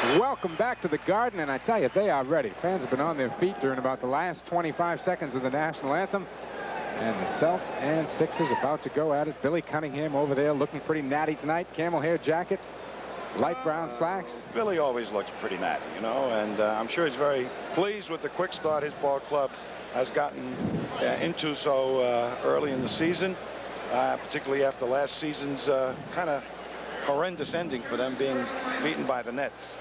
Welcome back to the Garden, and I tell you, they are ready. Fans have been on their feet during about the last 25 seconds of the national anthem. And the Celts and Sixers about to go at it. Billy Cunningham over there looking pretty natty tonight. Camel hair jacket, light brown slacks. Billy always looks pretty natty, you know, and I'm sure he's very pleased with the quick start his ball club has gotten into so early in the season, particularly after last season's kind of horrendous ending for them being beaten by the Nets.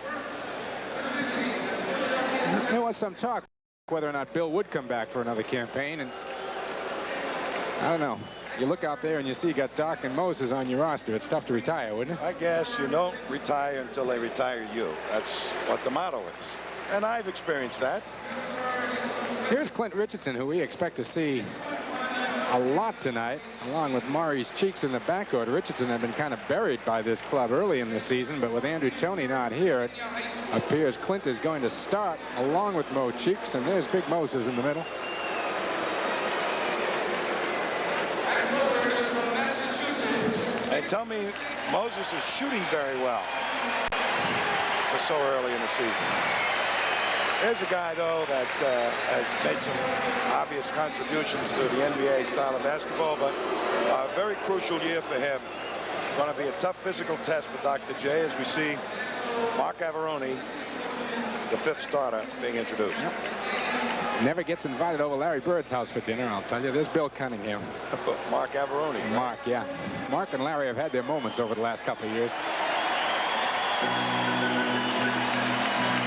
There was some talk whether or not Bill would come back for another campaign, and I don't know. You look out there and you see you got Doc and Moses on your roster. It's tough to retire, wouldn't it? I guess you don't retire until they retire you. That's what the motto is. And I've experienced that. Here's Clint Richardson, who we expect to see a lot tonight, along with Maurice Cheeks in the backcourt. Richardson had been kind of buried by this club early in the season, but with Andrew Toney not here, it appears Clint is going to start along with Mo Cheeks, and there's Big Moses in the middle. They tell me Moses is shooting very well for so early in the season. There's a guy, though, that has made some obvious contributions to the NBA style of basketball, but a very crucial year for him. Going to be a tough physical test for Dr. J as we see Mark Averoni, the fifth starter, being introduced. Yep. Never gets invited over Larry Bird's house for dinner, I'll tell you. There's Bill Cunningham. Mark Averoni. Right? Mark, yeah. Mark and Larry have had their moments over the last couple of years.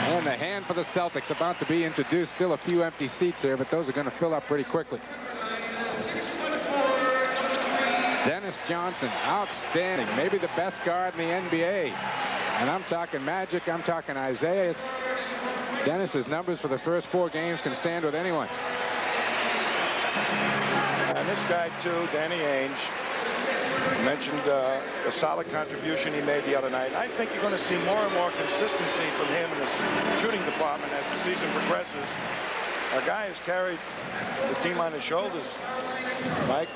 And the hand for the Celtics about to be introduced. Still a few empty seats here, but those are going to fill up pretty quickly. Dennis Johnson, outstanding. Maybe the best guard in the NBA. And I'm talking Magic. I'm talking Isaiah. Dennis's numbers for the first 4 games can stand with anyone. And this guy, too, Danny Ainge, mentioned the solid contribution he made the other night. I think you're going to see more and more consistency from him in the shooting department as the season progresses. A guy who's carried the team on his shoulders, Mike.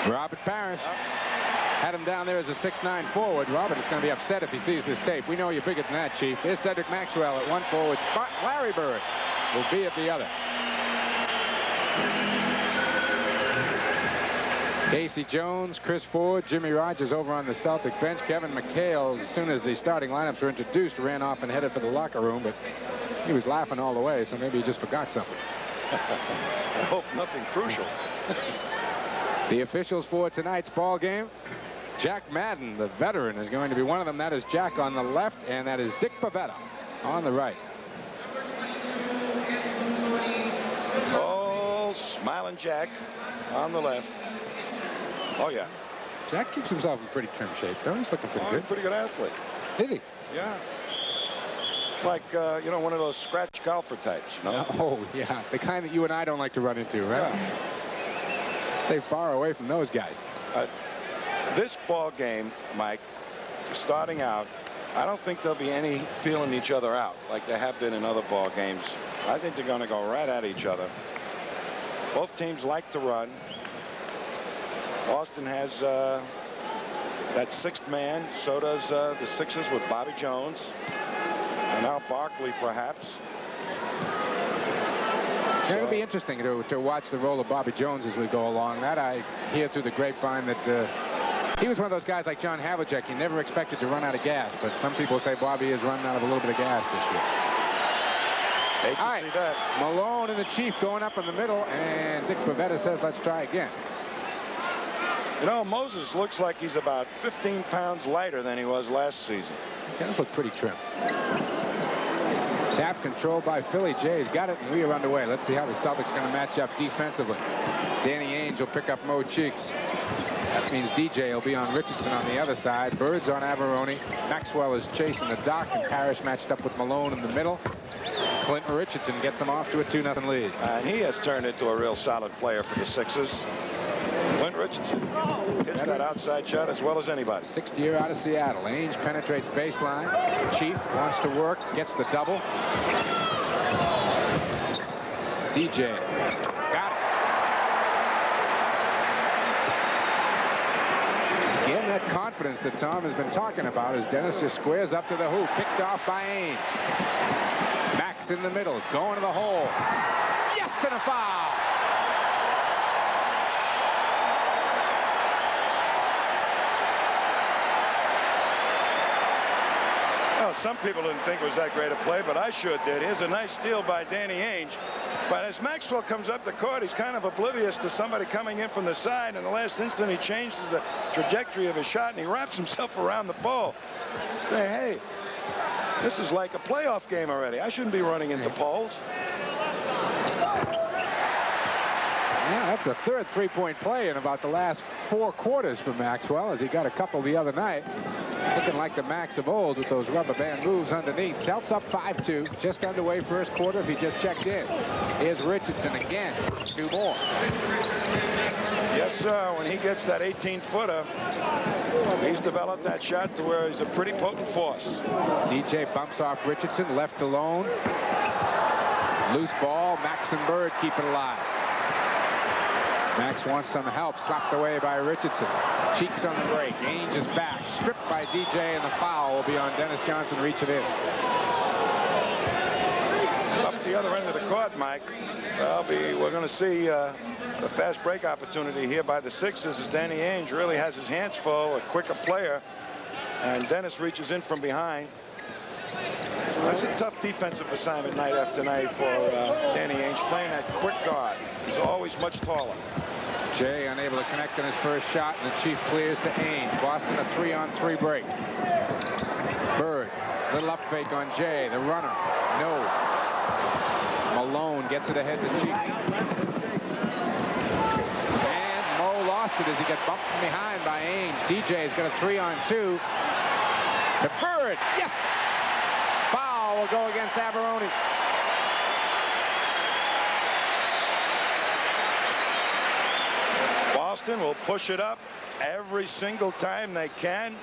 Robert Parrish. Had him down there as a 6'9" forward. Robert is going to be upset if he sees this tape. We know you're bigger than that, Chief. Here's Cedric Maxwell at one forward spot. Larry Bird will be at the other. Casey Jones, Chris Ford, Jimmy Rogers over on the Celtic bench. Kevin McHale, as soon as the starting lineups were introduced, ran off and headed for the locker room, but he was laughing all the way, so maybe he just forgot something. I hope nothing crucial. The officials for tonight's ball game. Jack Madden, the veteran, is going to be one of them. That is Jack on the left, and that is Dick Pavetta on the right. Oh, smiling Jack on the left. Oh, yeah. Jack keeps himself in pretty trim shape, though. He's looking pretty good. Pretty good athlete. Is he? Yeah. It's like, you know, one of those scratch golfer types, you know? Oh, yeah. The kind that you and I don't like to run into, right? Yeah. Stay far away from those guys. This ball game, Mike, starting out, I don't think there'll be any feeling each other out like there have been in other ball games. I think they're going to go right at each other. Both teams like to run. Austin has that 6th man. So does the Sixers with Bobby Jones. And now Barkley, perhaps. It'll be interesting to watch the role of Bobby Jones as we go along. That I hear through the grapevine that he was one of those guys like John Havlicek. You never expected to run out of gas, but some people say Bobby is running out of a little bit of gas this year. Hate to see that. Malone and the Chief going up in the middle, and Dick Pavetta says, let's try again. You know, Moses looks like he's about 15 pounds lighter than he was last season. He does look pretty trim. Tap control by Philly. Jay's got it, and we are underway. Let's see how the Celtics are going to match up defensively. Danny Ainge will pick up Mo Cheeks. That means DJ will be on Richardson on the other side. Bird's on Averoni. Maxwell is chasing the Doc, and Parrish matched up with Malone in the middle. Clinton Richardson gets him off to a 2-0 lead. And he has turned into a real solid player for the Sixers. Clint Richardson hits that outside shot as well as anybody. 6th year out of Seattle. Ainge penetrates baseline. Chief wants to work, gets the double. DJ got it. Again, that confidence that Tom has been talking about as Dennis just squares up to the hoop. Picked off by Ainge. Max in the middle, going to the hole. Yes, and a foul. Well, some people didn't think it was that great a play, but I sure did. Here's a nice steal by Danny Ainge. But as Maxwell comes up the court, he's kind of oblivious to somebody coming in from the side. In the last instant, he changes the trajectory of his shot, and he wraps himself around the ball. Hey, this is like a playoff game already. I shouldn't be running into poles. Yeah, that's the third three-point play in about the last 4 quarters for Maxwell, as he got a couple the other night. Looking like the Max of old with those rubber band moves underneath. Celtics up 5-2. Just underway first quarter if he just checked in. Here's Richardson again. 2 more. Yes, sir. When he gets that 18-footer, he's developed that shot to where he's a pretty potent force. DJ bumps off Richardson, left alone. Loose ball. Max and Bird keep it alive. Max wants some help, slapped away by Richardson. Cheeks on the break. Ainge is back, stripped by DJ, and the foul will be on Dennis Johnson. Reach it in. Up the other end of the court, Mike. We're going to see the fast break opportunity here by the Sixers as Danny Ainge really has his hands full, a quicker player, and Dennis reaches in from behind. That's a tough defensive assignment night after night for Danny Ainge, playing that quick guard. He's always much taller. Jay unable to connect on his first shot, and the Chief clears to Ainge. Boston a 3-on-3 break. Bird, little up fake on Jay, the runner. No. Malone gets it ahead to Cheeks. And Mo lost it as he got bumped from behind by Ainge. DJ's got a 3-on-2. To Bird. Yes! Foul will go against Aberoni. Boston will push it up every single time they can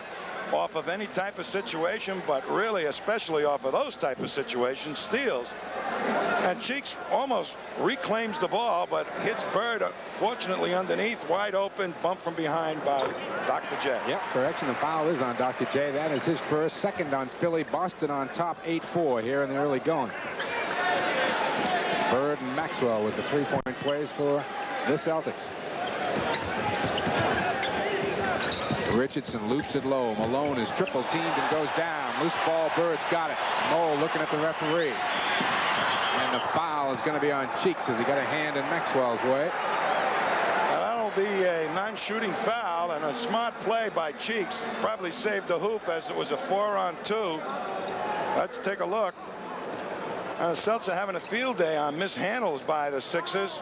off of any type of situation, but really especially off of those type of situations, steals. And Cheeks almost reclaims the ball, but hits Bird, fortunately underneath, wide open, bump from behind by Dr. J. Yep, correction, the foul is on Dr. J. That is his first, second on Philly. Boston on top 8-4 here in the early going. Bird and Maxwell with the 3-point plays for the Celtics. Richardson loops it low. Malone is triple teamed and goes down. Loose ball. Bird's got it. Mo looking at the referee. And the foul is going to be on Cheeks as he got a hand in Maxwell's way. Now, that'll be a non-shooting foul and a smart play by Cheeks. Probably saved the hoop as it was a 4-on-2. Let's take a look. The Celtics are having a field day on mishandles by the Sixers.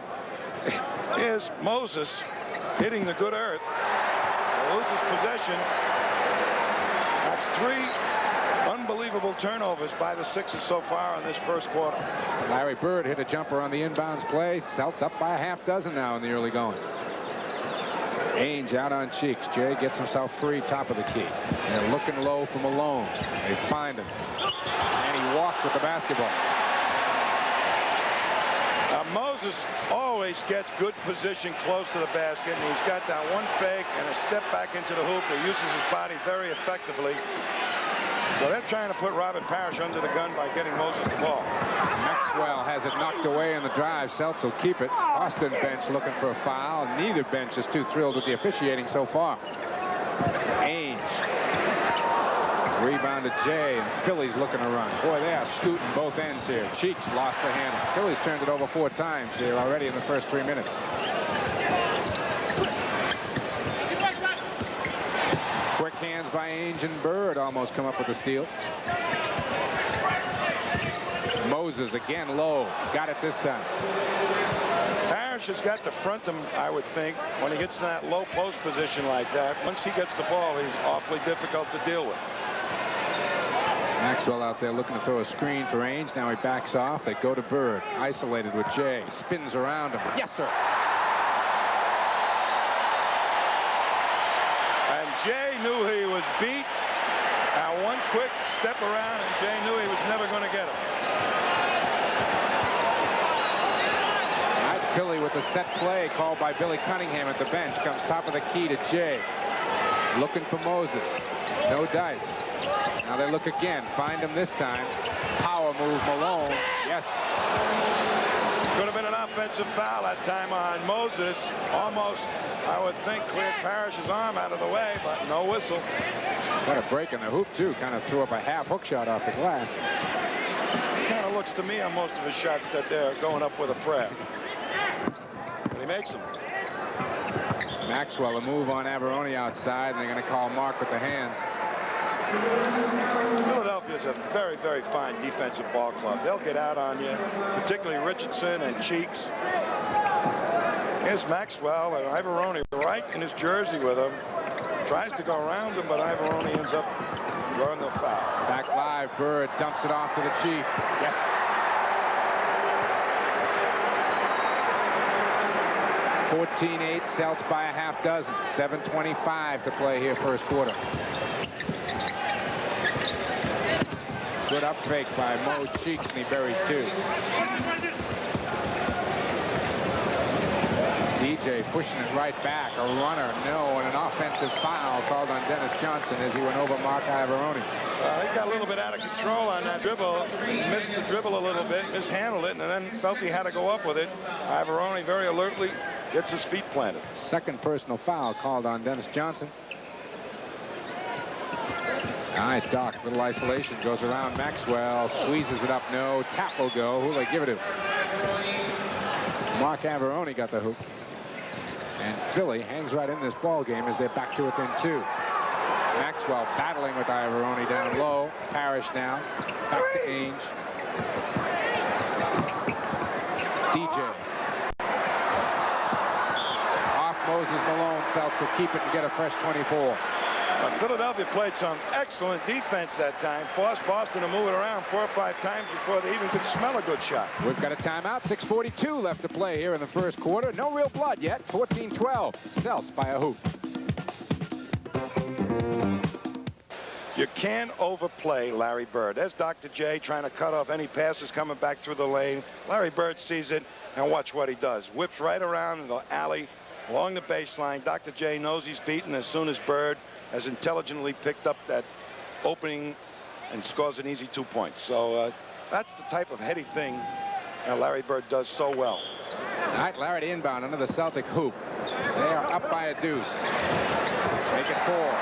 Here's Moses hitting the good earth. Loses possession. That's 3 unbelievable turnovers by the Sixers so far in this first quarter. Larry Bird hit a jumper on the inbounds play. Celtics up by a half dozen now in the early going. Ainge out on Cheeks. Jay gets himself free, top of the key. They're looking low for Malone. They find him. And he walked with the basketball. Moses always gets good position close to the basket, and he's got that one fake and a step back into the hoop. He uses his body very effectively. So they're trying to put Robert Parrish under the gun by getting Moses the ball. Maxwell has it knocked away in the drive. Celtics will keep it. Boston bench looking for a foul. Neither bench is too thrilled with the officiating so far. Ainge. Rebound to Jay, and Philly's looking to run. Boy, they are scooting both ends here. Cheeks lost the handle. Philly's turned it over 4 times here already in the first 3 minutes. Quick hands by Ainge and Bird almost come up with a steal. Moses again low. Got it this time. Parrish has got to front him, I would think, when he gets in that low post position like that. Once he gets the ball, he's awfully difficult to deal with. Maxwell out there looking to throw a screen for Ainge. Now he backs off. They go to Bird. Isolated with Jay. Spins around him. Yes, sir. And Jay knew he was beat. Now one quick step around, and Jay knew he was never going to get him. Right, Philly with the set play called by Billy Cunningham at the bench. Comes top of the key to Jay. Looking for Moses. No dice. Now they look again. Find him this time. Power move, Malone. Yes. Could have been an offensive foul that time on Moses. Almost, I would think, cleared Parrish's arm out of the way, but no whistle. Got a break in the hoop, too. Kind of threw up a half hook shot off the glass. Kind of looks to me on most of his shots that they're going up with a prayer. But he makes them. Maxwell, a move on Averoni outside, and they're going to call Mark with the hands. Philadelphia is a very, very fine defensive ball club. They'll get out on you, particularly Richardson and Cheeks. Here's Maxwell and Averoni right in his jersey with him. Tries to go around him, but Averoni ends up drawing the foul. Back live, Bird dumps it off to the Chief. Yes. (14-8), Celts by a half dozen. 7:25 to play here first quarter. Good up fake by Mo Cheeks, and he buries two. DJ pushing it right back. A runner, no, and an offensive foul called on Dennis Johnson as he went over Mark Averoni. He got a little bit out of control on that dribble. Missed the dribble a little bit, mishandled it, and then felt he had to go up with it. Averoni very alertly gets his feet planted. Second personal foul called on Dennis Johnson. All right, Doc, little isolation, goes around Maxwell, squeezes it up, no, tap will go. Who'll they give it to? Mark Averoni got the hoop. And Philly hangs right in this ball game as they're back to within two. Maxwell battling with Averoni down low. Parrish now, back to Ainge. DJ. Off Moses Malone, Celtics will keep it and get a fresh 24. Philadelphia played some excellent defense that time. Forced Boston to move it around 4 or 5 times before they even could smell a good shot. We've got a timeout. 6:42 left to play here in the first quarter. No real blood yet. 14-12. Celts by a hoop. You can't overplay Larry Bird. There's Dr. J trying to cut off any passes coming back through the lane. Larry Bird sees it, and watch what he does. Whips right around in the alley along the baseline. Dr. J knows he's beaten as soon as Bird has intelligently picked up that opening and scores an easy 2 points. So that's the type of heady thing that Larry Bird does so well. All right, Larry to inbound under the Celtic hoop. They are up by a deuce. Make it 4.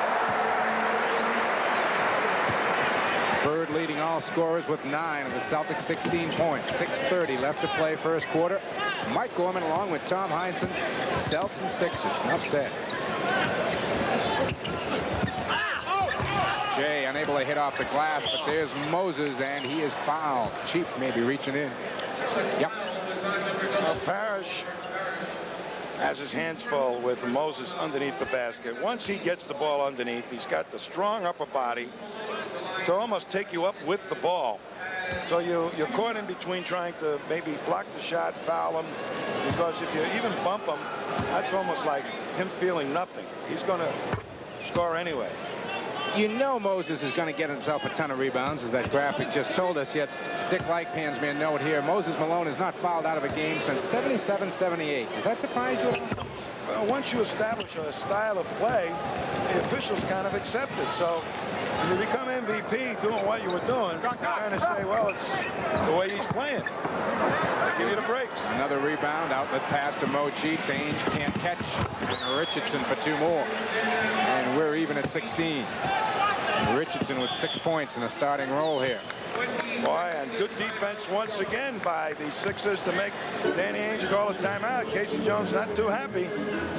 Bird leading all scorers with 9 of the Celtics 16 points. 6:30 left to play first quarter. Mike Gorman along with Tom Heinsohn. Celts and Sixers. Enough said. Jay unable to hit off the glass, but there's Moses, and he is fouled. Chief may be reaching in. Yep. Parrish has his hands full with Moses underneath the basket. Once he gets the ball underneath, he's got the strong upper body to almost take you up with the ball. So you're caught in between trying to maybe block the shot, foul him, because if you even bump him, that's almost like him feeling nothing. He's going to score anyway. You know Moses is going to get himself a ton of rebounds, as that graphic just told us, yet Dick Lightpan's made a note here. Moses Malone has not fouled out of a game since 77-78. Does that surprise you? Well, once you establish a style of play, the officials kind of accept it. So when you become MVP doing what you were doing, you kind of say, well, it's the way he's playing. They give you the breaks. Another rebound, outlet pass to Mo Cheeks. Ainge can't catch. And Richardson for 2 more. And we're even at 16. Richardson with 6 points in a starting role here. Boy, and good defense once again by the Sixers to make Danny Ainge call a timeout. Casey Jones not too happy.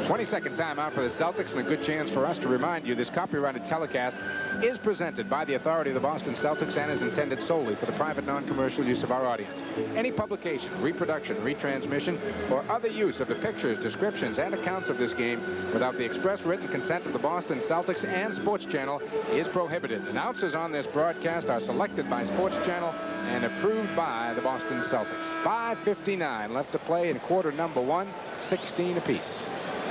22nd timeout for the Celtics, and a good chance for us to remind you this copyrighted telecast is presented by the authority of the Boston Celtics and is intended solely for the private non-commercial use of our audience. Any publication, reproduction, retransmission, or other use of the pictures, descriptions, and accounts of this game without the express written consent of the Boston Celtics and Sports Channel is prohibited. Announcers on this broadcast are selected by Sports Channel and approved by the Boston Celtics. 5:59 left to play in quarter number 1, 16 apiece.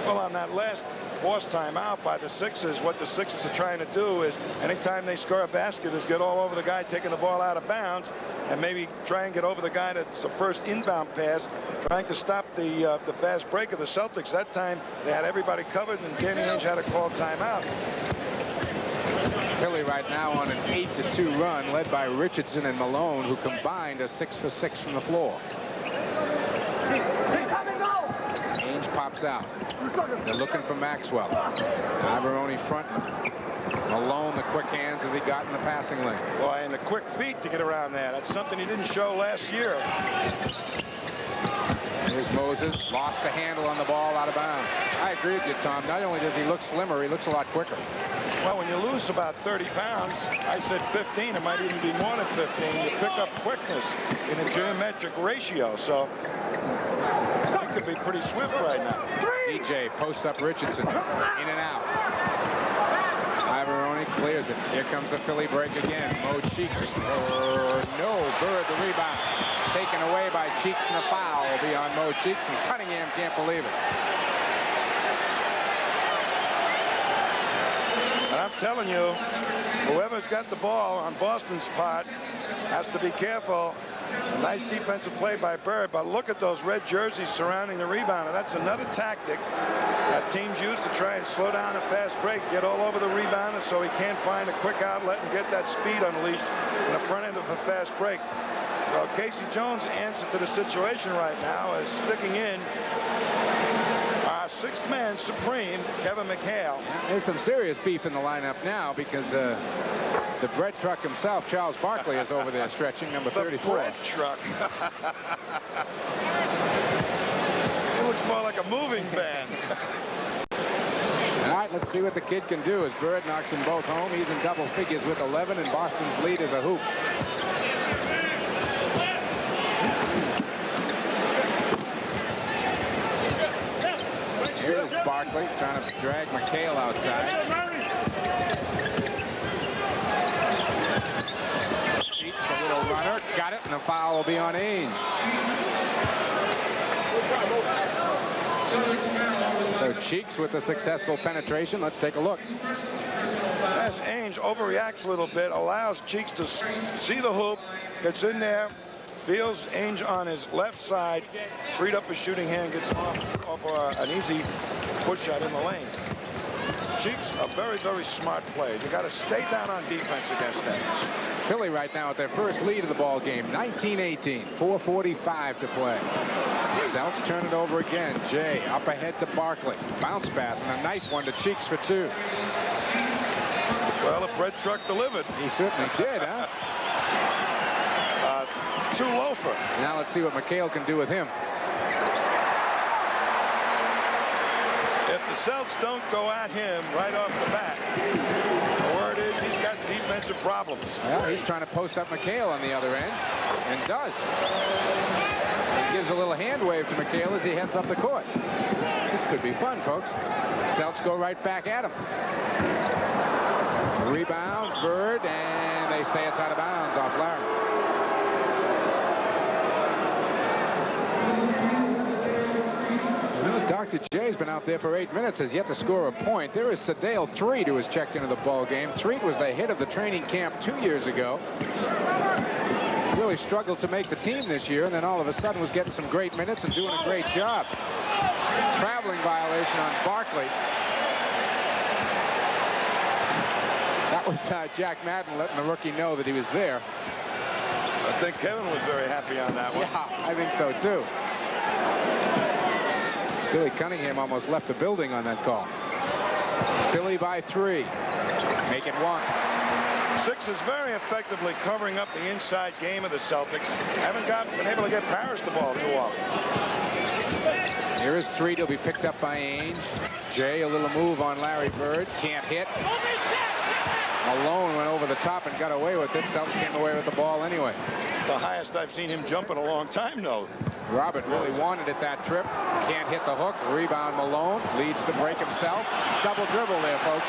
Well, on that last forced timeout by the Sixers. What the Sixers are trying to do is anytime they score a basket is get all over the guy taking the ball out of bounds and maybe try and get over the guy that's the first inbound pass, trying to stop the fast break of the Celtics. That time they had everybody covered and Danny Ainge had to call timeout. Philly right now on an 8-2 run, led by Richardson and Malone, who combined a 6 for 6 from the floor. Ainge pops out. They're looking for Maxwell. Ivoroni fronting. Malone, the quick hands as he got in the passing lane. Boy, and the quick feet to get around there. That's something he didn't show last year. Here's Moses. Lost the handle on the ball out of bounds. I agree with you, Tom. Not only does he look slimmer, he looks a lot quicker. Well, when you lose about 30 pounds, I said 15, it might even be more than 15, you pick up quickness in a geometric ratio. So he could be pretty swift right now. DJ posts up Richardson. In and out. Ivoroni clears it. Here comes the Philly break again. Mo Cheeks. No. Bird the rebound. Taken away by Cheeks, and a foul will be on Mo Cheeks, and Cunningham can't believe it. And I'm telling you, whoever's got the ball on Boston's part has to be careful. A nice defensive play by Bird, but look at those red jerseys surrounding the rebounder. That's another tactic that teams use to try and slow down a fast break, get all over the rebounder so he can't find a quick outlet and get that speed unleashed in the front end of a fast break. So Casey Jones' answer to the situation right now is sticking in our sixth man supreme, Kevin McHale. There's some serious beef in the lineup now because the bread truck himself, Charles Barkley, is over there stretching, number 34. The bread truck. It looks more like a moving van. All right, let's see what the kid can do as Bird knocks them both home. He's in double figures with 11, and Boston's lead is a hoop. Here's Barkley trying to drag McHale outside. Cheeks, a little runner, got it, and a foul will be on Ainge. So Cheeks with a successful penetration. Let's take a look. As Ainge overreacts a little bit, allows Cheeks to see the hoop, gets in there, feels Ainge on his left side, freed up his shooting hand, gets off an easy push shot in the lane. Cheeks, a very, very smart play. You got to stay down on defense against that. Philly right now at their first lead of the ball game, 19-18, 4:45 to play. Celtics turn it over again. Jay up ahead to Barkley. Bounce pass and a nice one to Cheeks for two. Well, the bread truck delivered. He certainly did, huh? Too loafer. Now let's see what McHale can do with him. If the Celtics don't go at him right off the bat, the word is he's got defensive problems. Well, he's trying to post up McHale on the other end, and does. He gives a little hand wave to McHale as he heads up the court. This could be fun, folks. Celtics go right back at him. Rebound, Bird, and they say it's out of bounds off Larry. Dr. J's been out there for 8 minutes, has yet to score a point. There is Sedale Threed, who has checked into the ball game. Threed was the hit of the training camp 2 years ago. Really struggled to make the team this year, and then all of a sudden was getting some great minutes and doing a great job. Traveling violation on Barkley. That was Jack Madden letting the rookie know that he was there. I think Kevin was very happy on that one. Yeah, I think so too. Billy Cunningham almost left the building on that call. Philly by 3. Make it 1. Sixers very effectively covering up the inside game of the Celtics. Haven't been able to get Parrish the ball too often. Here is Threed. He'll be picked up by Ainge. Jay, a little move on Larry Bird. Can't hit. Malone went over the top and got away with it. Celtics came away with the ball anyway. The highest I've seen him jump in a long time, though. Robert really wanted it that trip. Can't hit the hook. Rebound Malone. Leads the break himself. Double dribble there, folks.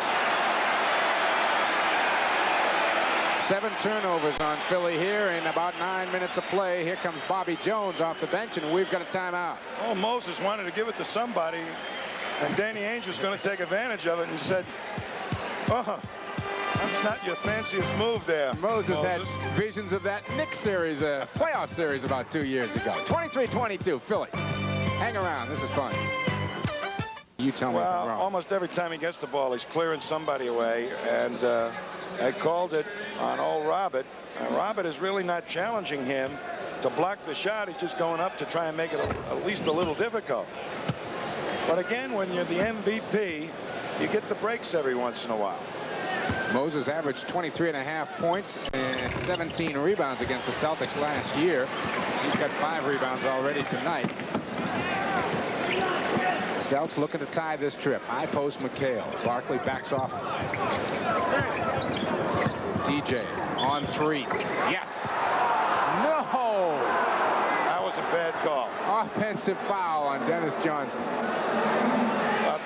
7 turnovers on Philly here in about 9 minutes of play. Here comes Bobby Jones off the bench, and we've got a timeout. Oh, Moses wanted to give it to somebody. And Danny Ainge was going to take advantage of it and said, that's not your fanciest move there. Moses had visions of that Knicks series, a playoff series about 2 years ago. 23-22, Philly. Hang around. This is fun. You tell me if I'm wrong. Almost every time he gets the ball, he's clearing somebody away. And I called it on old Robert. And Robert is really not challenging him to block the shot. He's just going up to try and make it at least a little difficult. But again, when you're the MVP, you get the breaks every once in a while. Moses averaged 23.5 points and 17 rebounds against the Celtics last year. He's got 5 rebounds already tonight. Celtics looking to tie this trip. High post McHale. Barkley backs off. DJ on 3. Yes. No. That was a bad call. Offensive foul on Dennis Johnson.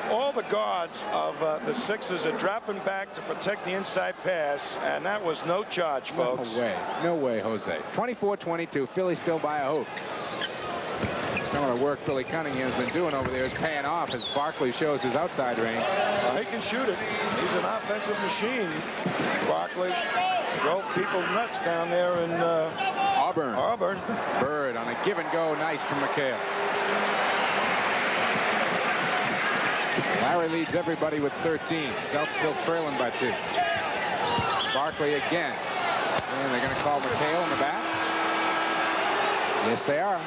All the guards of the Sixers are dropping back to protect the inside pass, and that was no charge, folks. No way. No way, Jose. 24-22. Philly still by a hoop. Some of the work Billy Cunningham's been doing over there is paying off as Barkley shows his outside range. He can shoot it. He's an offensive machine. Barkley drove people nuts down there in Auburn. Bird on a give and go. Nice from McHale. Larry leads everybody with 13. Celtics still trailing by 2. Barkley again. And they're going to call McHale in the back. Yes, they are.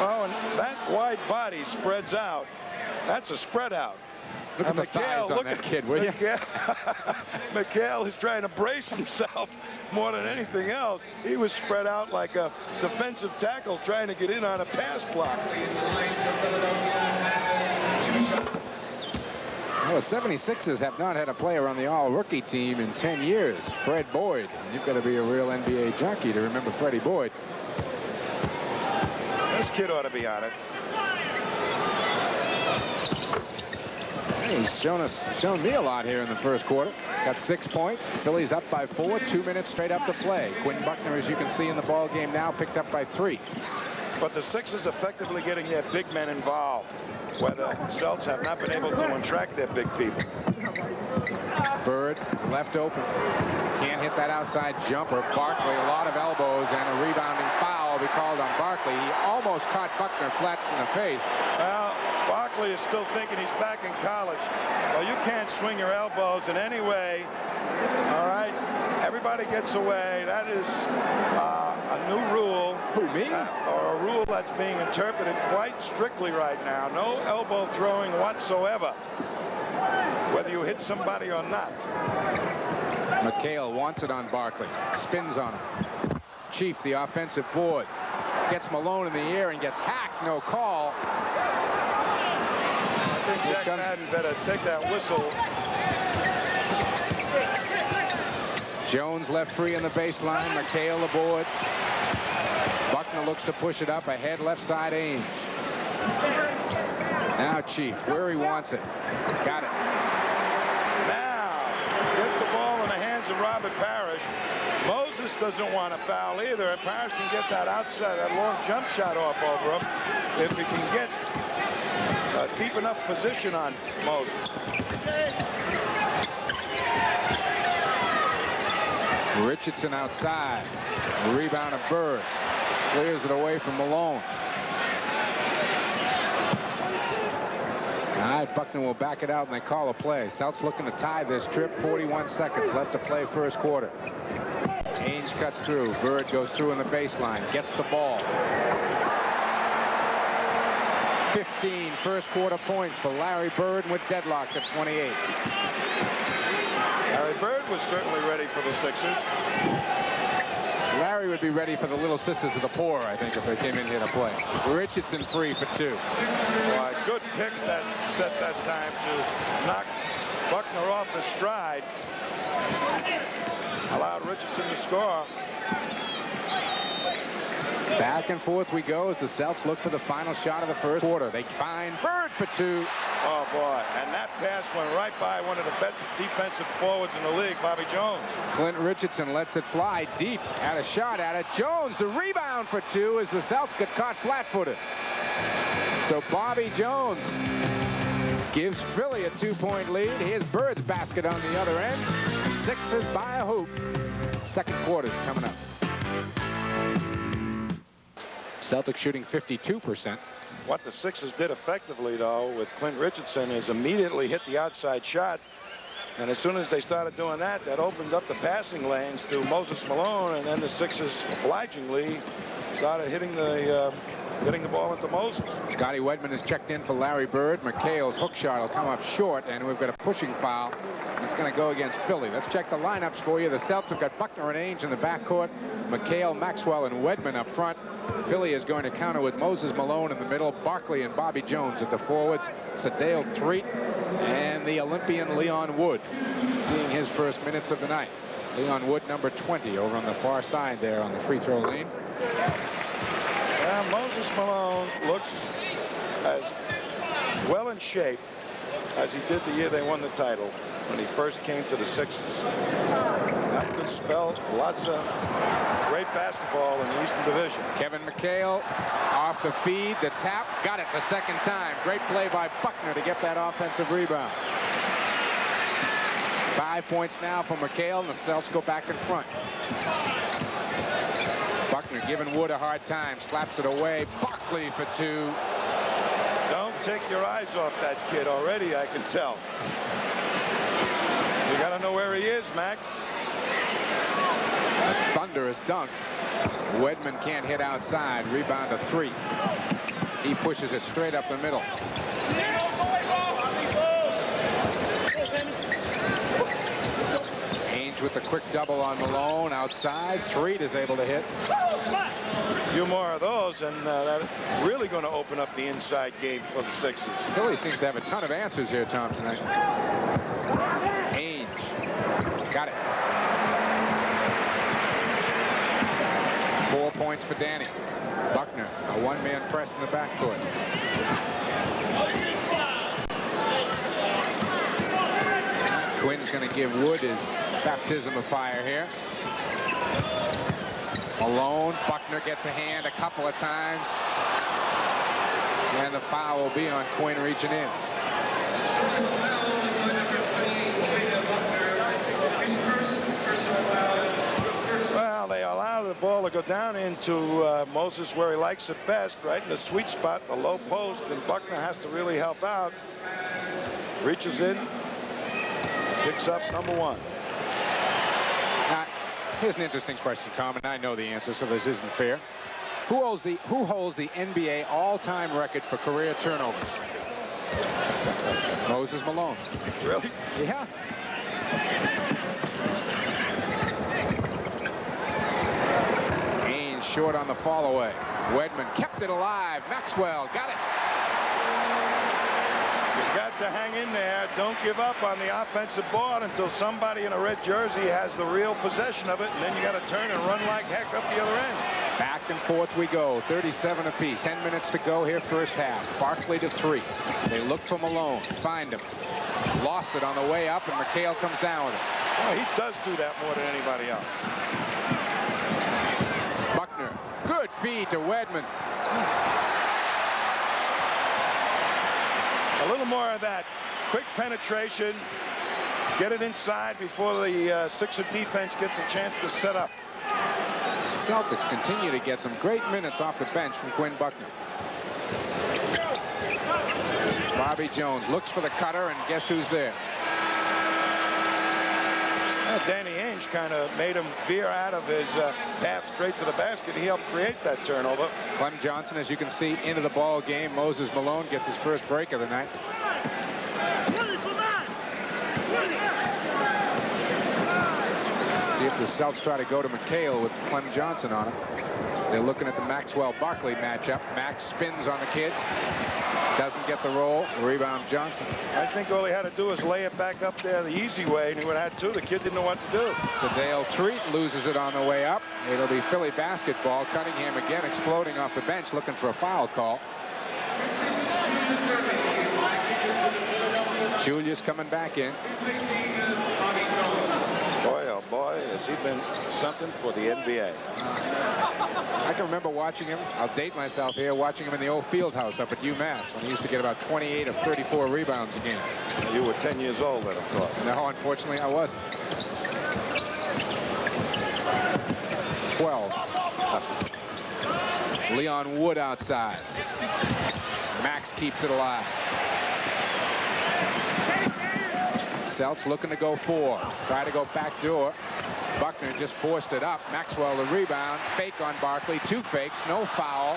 Oh, and that wide body spreads out. That's a spread out. Look at the thighs on that kid, will you? McHale is trying to brace himself more than anything else. He was spread out like a defensive tackle trying to get in on a pass block. Well, the 76ers have not had a player on the all-rookie team in 10 years. Fred Boyd. You've got to be a real NBA junkie to remember Freddie Boyd. This kid ought to be on it. He's shown me a lot here in the first quarter. Got 6 points. Philly's up by 4. 2 minutes straight up to play. Quinn Buckner, as you can see in the ball game now, picked up by 3. But the Sixers effectively getting their big men involved, where the Celtics have not been able to attract their big people. Bird left open. Can't hit that outside jumper. Barkley, a lot of elbows and a rebounding foul will be called on Barkley. He almost caught Buckner flat in the face. Well, Barkley is still thinking he's back in college. Well, you can't swing your elbows in any way. All right? Everybody gets away. That is a new rule. Who, me? Or a rule that's being interpreted quite strictly right now. No elbow throwing whatsoever, whether you hit somebody or not. McHale wants it on Barkley. Spins on him. Chief, the offensive board. Gets Malone in the air and gets hacked. No call. I think Jack Madden better take that whistle. Jones left free in the baseline. McHale aboard. Buckner looks to push it up ahead left side. Ainge. Now Chief where he wants it. Got it. Now get the ball in the hands of Robert Parrish. Moses doesn't want to foul either, and Parrish can get that outside, that long jump shot off over him if he can get a deep enough position on Moses. Richardson outside. The rebound of Bird. Clears it away from Malone. All right, Buckner will back it out and they call a play. Celtics looking to tie this trip. 41 seconds left to play first quarter. Ainge cuts through. Bird goes through in the baseline. Gets the ball. 15 first quarter points for Larry Bird with deadlocked at 28. Larry Bird was certainly ready for the Sixers. Larry would be ready for the Little Sisters of the Poor, I think, if they came in here to play. Richardson free for 2. Well, a good pick that set that time to knock Buckner off the stride. Allowed Richardson to score. Back and forth we go as the Celtics look for the final shot of the first quarter. They find Bird for 2. Oh, boy. And that pass went right by one of the best defensive forwards in the league, Bobby Jones. Clint Richardson lets it fly deep. Had a shot at it. Jones, the rebound for 2 as the Celtics get caught flat-footed. So Bobby Jones gives Philly a 2-point lead. Here's Bird's basket on the other end. Sixers by a hoop. Second quarter's coming up. Celtics shooting 52%. What the Sixers did effectively, though, with Clint Richardson is immediately hit the outside shot. And as soon as they started doing that, that opened up the passing lanes to Moses Malone, and then the Sixers obligingly started hitting the ball into Moses. Scotty Wedman is checked in for Larry Bird. McHale's hook shot will come up short, and we've got a pushing foul. It's going to go against Philly. Let's check the lineups for you. The Celtics have got Buckner and Ainge in the backcourt, McHale, Maxwell, and Wedman up front. Philly is going to counter with Moses Malone in the middle, Barkley and Bobby Jones at the forwards, Sadale Threet, and the Olympian Leon Wood seeing his first minutes of the night. Leon Wood, number 20, over on the far side there on the free throw lane. Moses Malone looks as well in shape as he did the year they won the title when he first came to the Sixers. That could spell lots of great basketball in the Eastern Division. Kevin McHale off the feed, the tap, got it the second time. Great play by Buckner to get that offensive rebound. 5 points now for McHale, and the Celtics go back in front. Buckner giving Wood a hard time, slaps it away. Barkley for two. Don't take your eyes off that kid already, I can tell. You got to know where he is, Max. A thunderous dunk. Wedman can't hit outside. Rebound to three. He pushes it straight up the middle. Ainge with the quick double on Malone outside. Threet is able to hit. A few more of those, and that's really going to open up the inside game for the Sixers. Philly seems to have a ton of answers here, Tom, tonight. Ainge. Got it. 4 points for Danny. Buckner, a one-man press in the backcourt. Quinn's going to give Wood his baptism of fire here. Malone, Buckner gets a hand a couple of times. And the foul will be on Quinn reaching in. Well, they allow the ball to go down into Moses where he likes it best, right in the sweet spot, the low post, and Buckner has to really help out. Reaches in, picks up number one. Now, here's an interesting question, Tom, and I know the answer, so this isn't fair. Who holds the NBA all-time record for career turnovers? Moses Malone. Really? Yeah. Ainge short on the fall away. Wedman kept it alive. Maxwell got it. You've got to hang in there. Don't give up on the offensive board until somebody in a red jersey has the real possession of it, and then you got to turn and run like heck up the other end. Back and forth we go. 37 apiece. 10 minutes to go here first half. Barkley to three. They look for Malone. Find him. Lost it on the way up, and McHale comes down with it. Well, he does do that more than anybody else. Buckner. Good feed to Wedman. A little more of that quick penetration. Get it inside before the Sixer defense gets a chance to set up. Celtics continue to get some great minutes off the bench from Quinn Buckner. Bobby Jones looks for the cutter, and guess who's there? Well, Danny Ainge kind of made him veer out of his path straight to the basket. He helped create that turnover. Clem Johnson, as you can see, into the ball game. Moses Malone gets his first break of the night. See if the Celtics try to go to McHale with Clem Johnson on him. They're looking at the Maxwell-Barkley matchup. Max spins on the kid. Doesn't get the roll. Rebound Johnson. I think all he had to do was lay it back up there the easy way, and he would have had two. The kid didn't know what to do. Sadale Threet loses it on the way up. It'll be Philly basketball. Cunningham again exploding off the bench, looking for a foul call. Julius coming back in. Boy, oh boy, is he been something for the NBA. I can remember watching him. I'll date myself here, watching him in the old field house up at UMass when he used to get about 28 or 34 rebounds a game. You were 10 years old then, of course. No, unfortunately, I wasn't. 12. Leon Wood outside. Max keeps it alive. Celts looking to go 4. Try to go back door. Buckner just forced it up. Maxwell the rebound. Fake on Barkley. 2 fakes. No foul.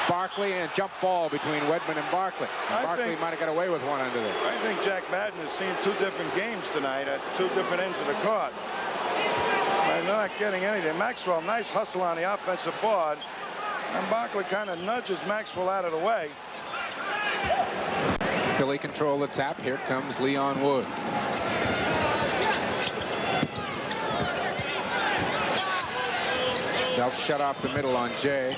Barkley and a jump ball between Wedman and Barkley. Barkley might have got away with one under there. I think Jack Madden has seen 2 different games tonight at 2 different ends of the court. They're not getting anything. Maxwell, nice hustle on the offensive board. And Barkley kind of nudges Maxwell out of the way. Philly control the tap. Here comes Leon Wood. Celts shut off the middle on Jay.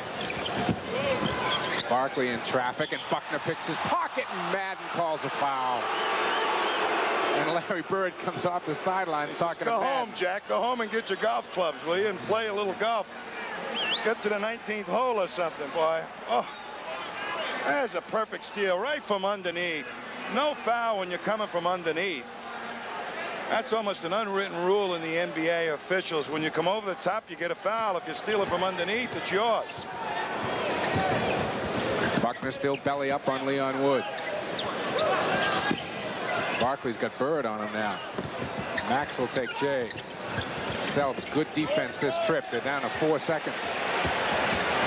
Barkley in traffic, and Buckner picks his pocket, and Madden calls a foul. And Larry Bird comes off the sidelines talking to Madden. Go home, Jack. Go home and get your golf clubs, will you, and play a little golf. Get to the 19th hole or something, boy. Oh, there's a perfect steal right from underneath. No foul when you're coming from underneath. That's almost an unwritten rule in the NBA officials. When you come over the top, you get a foul. If you steal it from underneath, it's yours. Buckner still belly up on Leon Wood. Barkley's got Bird on him now. Max will take Jay. Celts, good defense this trip. They're down to 4 seconds.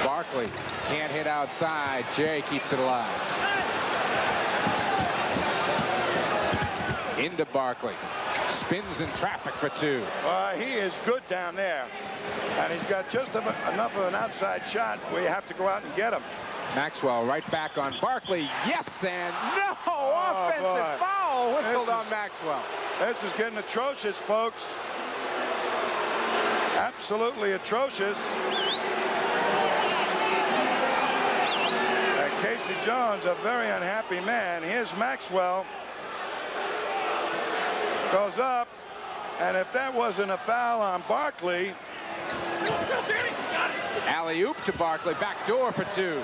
Barkley can't hit outside. Jay keeps it alive. Into Barkley. Spins in traffic for 2. He is good down there. And he's got just enough of an outside shot where you have to go out and get him. Maxwell right back on Barkley. Yes, and no! Offensive foul whistled on Maxwell. This is getting atrocious, folks. Absolutely atrocious. And Casey Jones, a very unhappy man. Here's Maxwell. Goes up, and if that wasn't a foul on Barkley. Alley-oop to Barkley, back door for 2.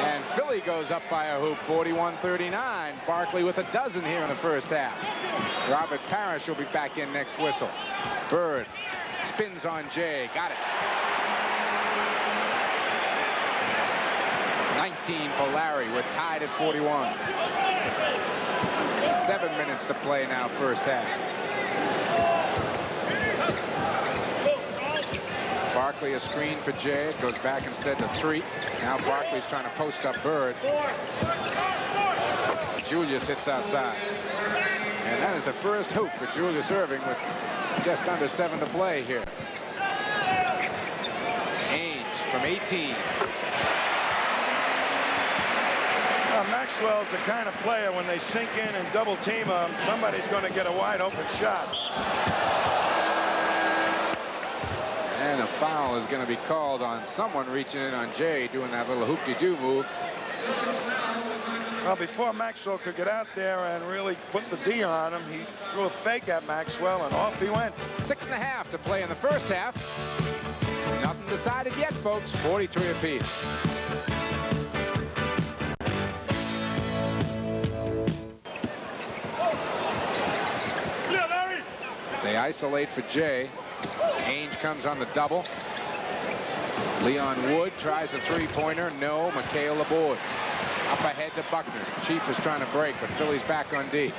And Philly goes up by a hoop, 41-39. Barkley with a dozen here in the first half. Robert Parrish will be back in next whistle. Bird spins on Jay, got it. 19 for Larry. We're tied at 41. 7 minutes to play now, first half. Barkley a screen for Jay. It goes back instead to 3. Now Barkley's trying to post up Bird. Julius hits outside. And that is the first hoop for Julius Erving with just under 7 to play here. Ainge from 18. Maxwell's the kind of player when they sink in and double team him, somebody's going to get a wide open shot. And a foul is going to be called on someone reaching in on Jay, doing that little hoop-de-doo move. Well, before Maxwell could get out there and really put the D on him, he threw a fake at Maxwell, and off he went. 6.5 to play in the first half. Nothing decided yet, folks. 43 apiece. They isolate for Jay. Ainge comes on the double. Leon Wood tries a 3-pointer. No. McHale aboards. Up ahead to Buckner. Chief is trying to break, but Philly's back on D.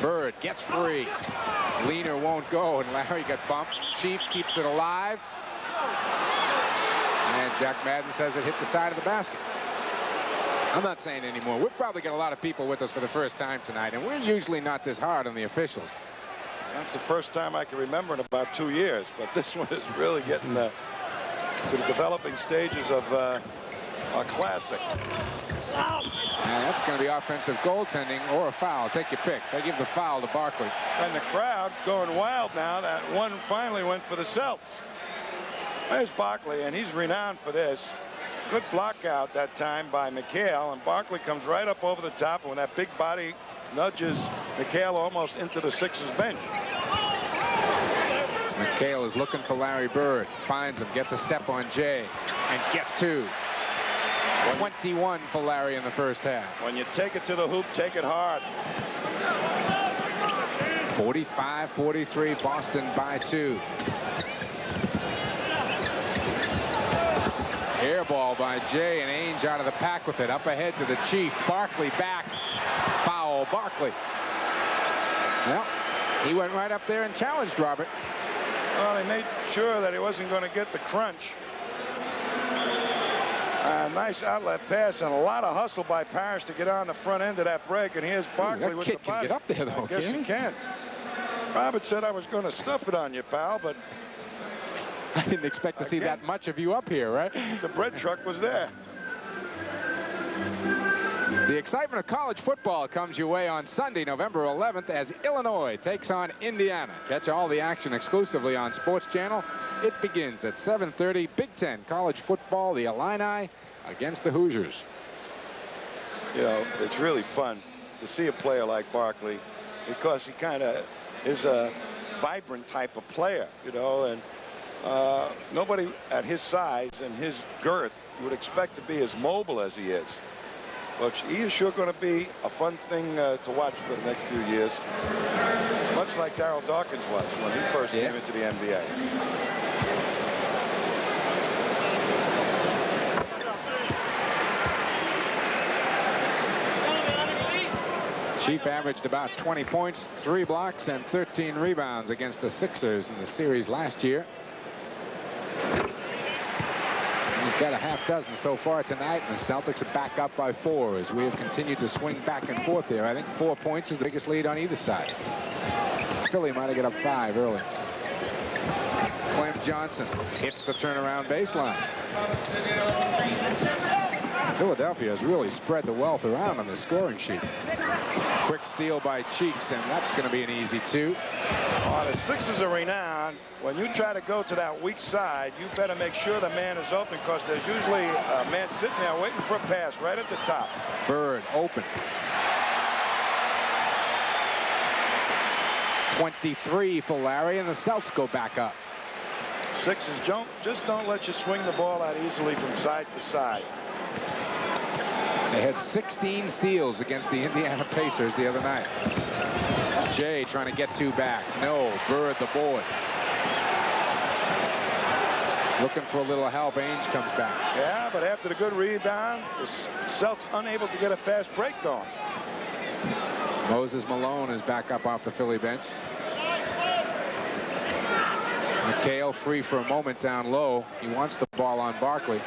Bird gets free. Leaner won't go, and Larry got bumped. Chief keeps it alive. And Jack Madden says it hit the side of the basket. I'm not saying anymore. We've probably got a lot of people with us for the first time tonight, and we're usually not this hard on the officials. That's the first time I can remember in about 2 years, but this one is really getting to the developing stages of a classic. And that's going to be offensive goaltending or a foul. Take your pick. They give the foul to Barkley. And the crowd going wild now. That one finally went for the Celts. There's Barkley, and he's renowned for this. Good block out that time by McHale, and Barkley comes right up over the top, and when that big body nudges McHale almost into the Sixers bench. McHale is looking for Larry Bird. Finds him, gets a step on Jay, and gets two. 21 for Larry in the first half. When you take it to the hoop, take it hard. 45-43, Boston by 2. Air ball by Jay, and Ainge out of the pack with it. Up ahead to the Chief. Barkley back. Foul, Barkley. Well, he went right up there and challenged Robert. Well, he made sure that he wasn't going to get the crunch. Nice outlet pass and a lot of hustle by Parrish to get on the front end of that break. And here's Barkley with the body. Get up there, though. I guess you can. Robert said I was going to stuff it on you, pal, but I didn't expect to see that much of you up here, right? The bread truck was there. The excitement of college football comes your way on Sunday, November 11th, as Illinois takes on Indiana. Catch all the action exclusively on Sports Channel. It begins at 7:30. Big Ten college football, the Illini against the Hoosiers. You know, it's really fun to see a player like Barkley because he kind of is a vibrant type of player, you know, and nobody at his size and his girth would expect to be as mobile as he is. But he is sure going to be a fun thing to watch for the next few years. Much like Darryl Dawkins was when he first came into the NBA. Chief averaged about 20 points, 3 blocks, and 13 rebounds against the Sixers in the series last year. He's got a half dozen so far tonight, and the Celtics are back up by 4 as we have continued to swing back and forth there. I think 4 points is the biggest lead on either side. Philly might have got up 5 early. Clem Johnson hits the turnaround baseline. Philadelphia has really spread the wealth around on the scoring sheet. Quick steal by Cheeks, and that's going to be an easy 2. Oh, the Sixers are renowned. When you try to go to that weak side, you better make sure the man is open because there's usually a man sitting there waiting for a pass right at the top. Bird open. 23 for Larry, and the Celtics go back up. Sixers just don't let you swing the ball out easily from side to side. They had 16 steals against the Indiana Pacers the other night. Jay trying to get 2 back. No, Bird the boy. Looking for a little help. Ainge comes back. Yeah, but after the good rebound, the Celtics unable to get a fast break going. Moses Malone is back up off the Philly bench. McHale free for a moment down low. He wants the ball on Barkley.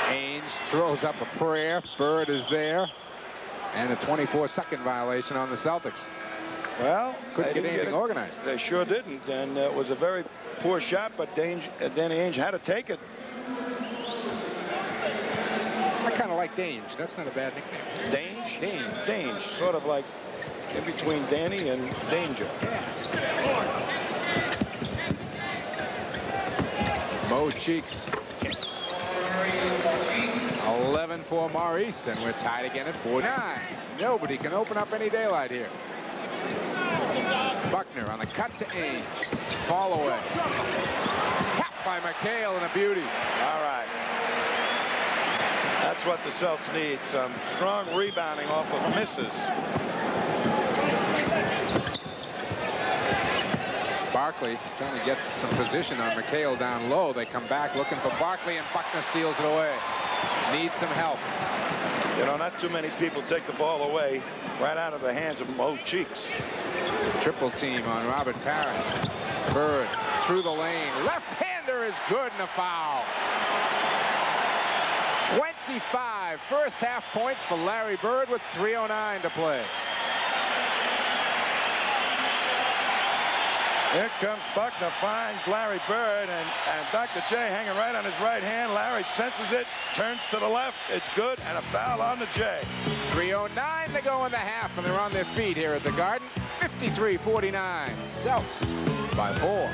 Ainge throws up a prayer. Bird is there. And a 24-second violation on the Celtics. Well, couldn't get anything organized. They sure didn't, and it was a very poor shot, but Danny Ainge had to take it. I kind of like Dange. That's not a bad nickname. Dange? Dange. Dange, sort of like in between Danny and Danger. Mo Cheeks. Yes. 11 for Maurice, and we're tied again at 49. Nobody can open up any daylight here. Buckner on the cut to Ainge. Fall away. Tapped by McHale and a beauty. All right. That's what the Celtics need. Some strong rebounding off of misses. Barkley trying to get some position on McHale down low. They come back looking for Barkley, and Buckner steals it away. Needs some help. You know, not too many people take the ball away right out of the hands of Mo Cheeks. Triple team on Robert Parrish. Bird through the lane. Left-hander is good, and a foul. 25 first half points for Larry Bird with 3:09 to play. Here comes Buckner, finds Larry Bird, and Dr. J hanging right on his right hand. Larry senses it, turns to the left. It's good, and a foul on the J. 3:09 to go in the half, and they're on their feet here at the Garden. 53-49. Celtics by 4.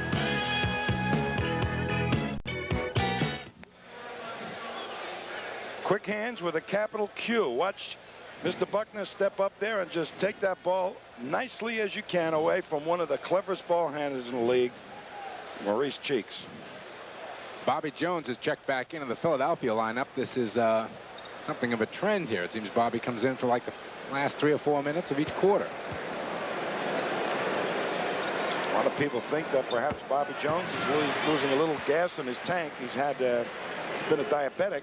Quick hands with a capital Q. Watch Mr. Buckner, step up there and just take that ball nicely as you can away from one of the cleverest ball handlers in the league, Maurice Cheeks. Bobby Jones has checked back into the Philadelphia lineup. This is something of a trend here. It seems Bobby comes in for like the last 3 or 4 minutes of each quarter. A lot of people think that perhaps Bobby Jones is losing a little gas in his tank. He's had been a diabetic,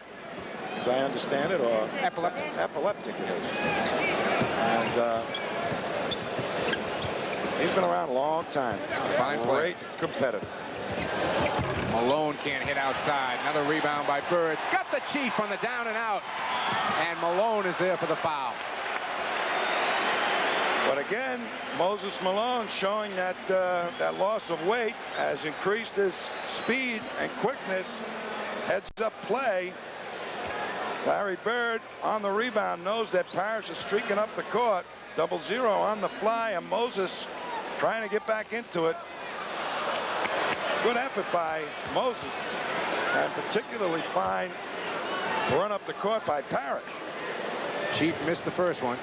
as I understand it, or epileptic it is. And he's been around a long time. Fine play. Great competitor. Malone can't hit outside. Another rebound by Birds. Got the Chief on the down and out. And Malone is there for the foul. But again, Moses Malone showing that that loss of weight has increased his speed and quickness. Heads up play. Larry Bird on the rebound knows that Parrish is streaking up the court. 0-0 on the fly, and Moses trying to get back into it. Good effort by Moses, and particularly fine run up the court by Parrish. Chief missed the first one.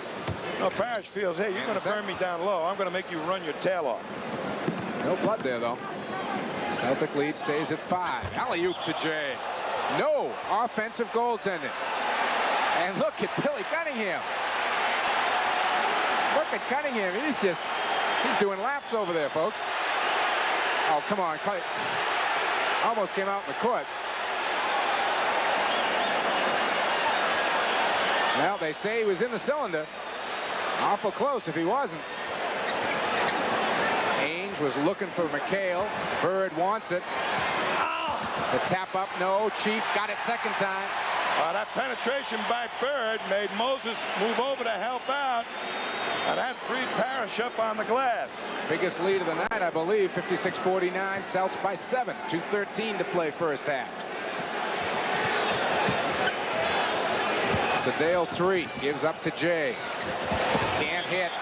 No, Parrish feels, hey, you're going to burn me down low. I'm going to make you run your tail off. No blood there, though. Celtic lead stays at 5. Alley-oop to Jay. No offensive goaltending. And look at Billy Cunningham. Look at Cunningham. He's doing laps over there, folks. Oh, come on. Almost came out in the court. Well, they say he was in the cylinder. Awful close if he wasn't. Ainge was looking for McHale. Bird wants it. The tap up, no. Chief got it second time. That penetration by Bird made Moses move over to help out. And that freed Parrish up on the glass. Biggest lead of the night, I believe. 56-49. Celts by 7. 2:13 to play first half. Sedale 3. Gives up to Jay. Can't hit.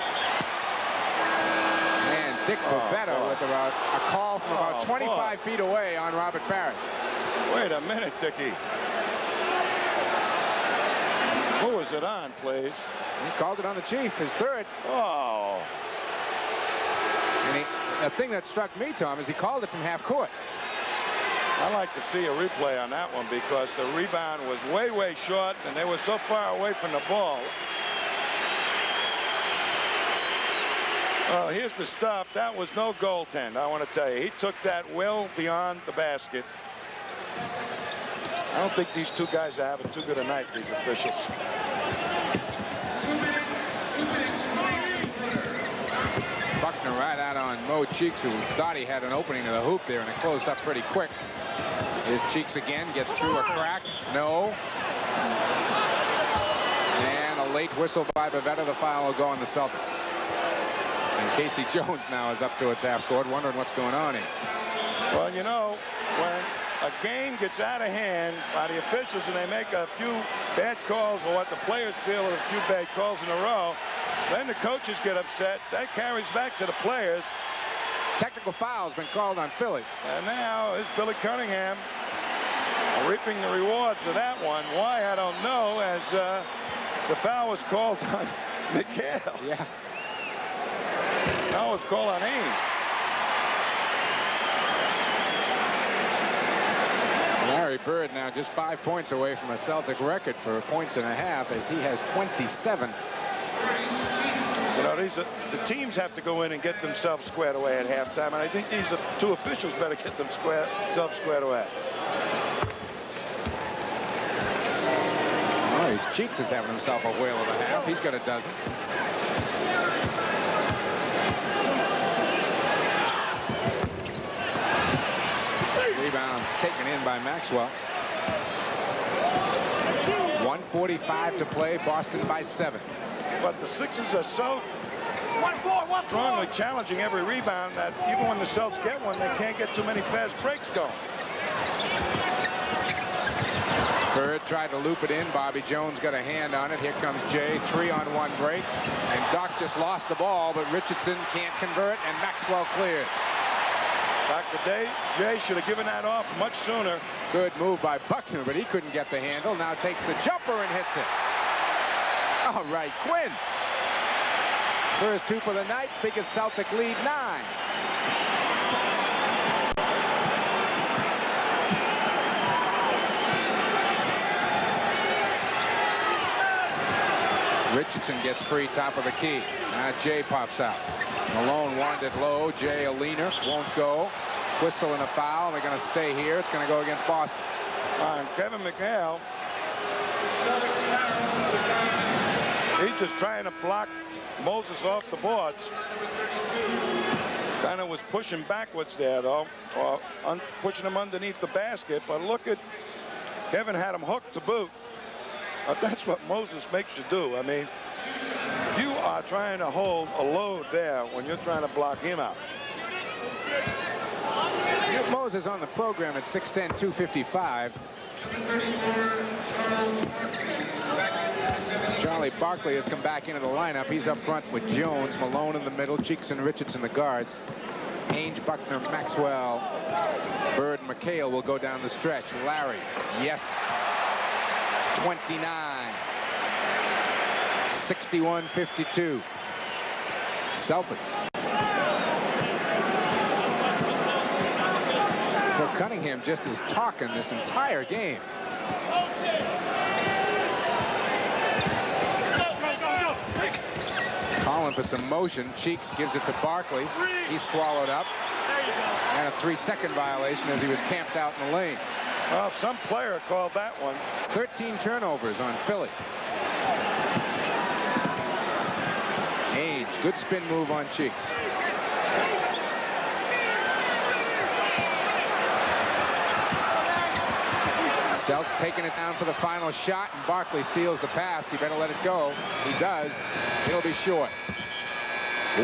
And Dick Bavetta with about a call from about 25 feet away on Robert Parrish. Wait a minute, Dickie. Who was it on, please? He called it on the Chief, his third. Oh. And the thing that struck me, Tom, is he called it from half court. I'd like to see a replay on that one because the rebound was way, way short, and they were so far away from the ball. Well, here's the stuff. That was no goaltend, I want to tell you. He took that well beyond the basket. I don't think these two guys are having too good a night, these officials. 2 minutes. Buckner right out on Mo Cheeks, who thought he had an opening to the hoop there, and it closed up pretty quick. Here's Cheeks again, gets through a crack. No. And a late whistle by Bavetta. The foul will go on the Celtics. And Casey Jones now is up to its half court, wondering what's going on here. Well, you know, when a game gets out of hand by the officials and they make a few bad calls, or what the players feel are a few bad calls in a row, then the coaches get upset. That carries back to the players. Technical foul's been called on Philly. And now is Billy Cunningham reaping the rewards of that one. Why, I don't know, as the foul was called on McHale. Yeah. Now it's called on Ainge. Larry Bird now just 5 points away from a Celtic record for points and a half, as he has 27. You know, the teams have to go in and get themselves squared away at halftime, and I think these two officials better get themselves squared away. Oh, his Cheeks is having himself a whale of a half. He's got a dozen. Rebound taken in by Maxwell. 1:45 to play. Boston by 7. But the Sixers are so strongly challenging every rebound that even when the Celtics get one, they can't get too many fast breaks going. Bird tried to loop it in. Bobby Jones got a hand on it. Here comes Jay. 3-on-1 break. And Doc just lost the ball, but Richardson can't convert, and Maxwell clears. Dr. Jay should have given that off much sooner. Good move by Buckner, but he couldn't get the handle. Now takes the jumper and hits it. All right, Quinn. First two for the night. Biggest Celtic lead, 9. Richardson gets free, top of the key. Now Jay pops out. Malone wanted it low. Jay, a leaner, won't go. Whistle and a foul. They're going to stay here. It's going to go against Boston. And Kevin McHale, he's just trying to block Moses off the boards. Kind of was pushing backwards there, though, or pushing him underneath the basket. But look at Kevin had him hooked to boot. That's what Moses makes you do. I mean, you are trying to hold a load there when you're trying to block him out. Moses on the program at 6'10", 255. Charlie Barkley has come back into the lineup. He's up front with Jones, Malone in the middle, Cheeks and Richardson the guards. Ainge, Buckner, Maxwell, Bird, and McHale will go down the stretch. Larry, yes. 29. 61-52. Celtics. Well, Cunningham just is talking this entire game. Calling for some motion. Cheeks gives it to Barkley. He's swallowed up. And a 3-second violation as he was camped out in the lane. Well, some player called that one. 13 turnovers on Philly. Ainge, good spin move on Cheeks. Celts taking it down for the final shot, and Barkley steals the pass. He better let it go. He does. It'll be short.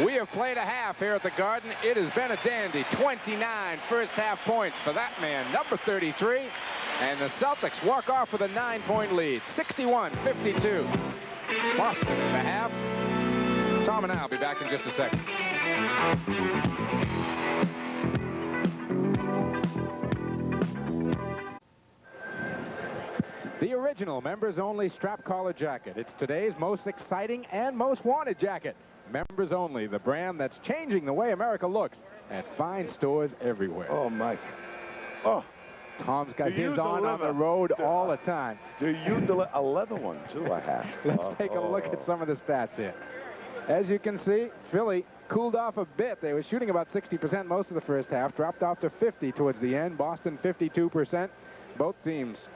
We have played a half here at the Garden. It has been a dandy. 29 first half points for that man, number 33. And the Celtics walk off with a 9-point lead, 61-52. Boston in the half. Tom and I will be back in just a second. The original members-only strap collar jacket. It's today's most exciting and most wanted jacket. Members only, the brand that's changing the way America looks at fine stores everywhere. Oh, Mike. Oh. Tom's got his on the road all the time. Do you deliver a leather one, too, I have? Let's take a look at some of the stats here. As you can see, Philly cooled off a bit. They were shooting about 60% most of the first half, dropped off to 50 towards the end. Boston 52%. Both teams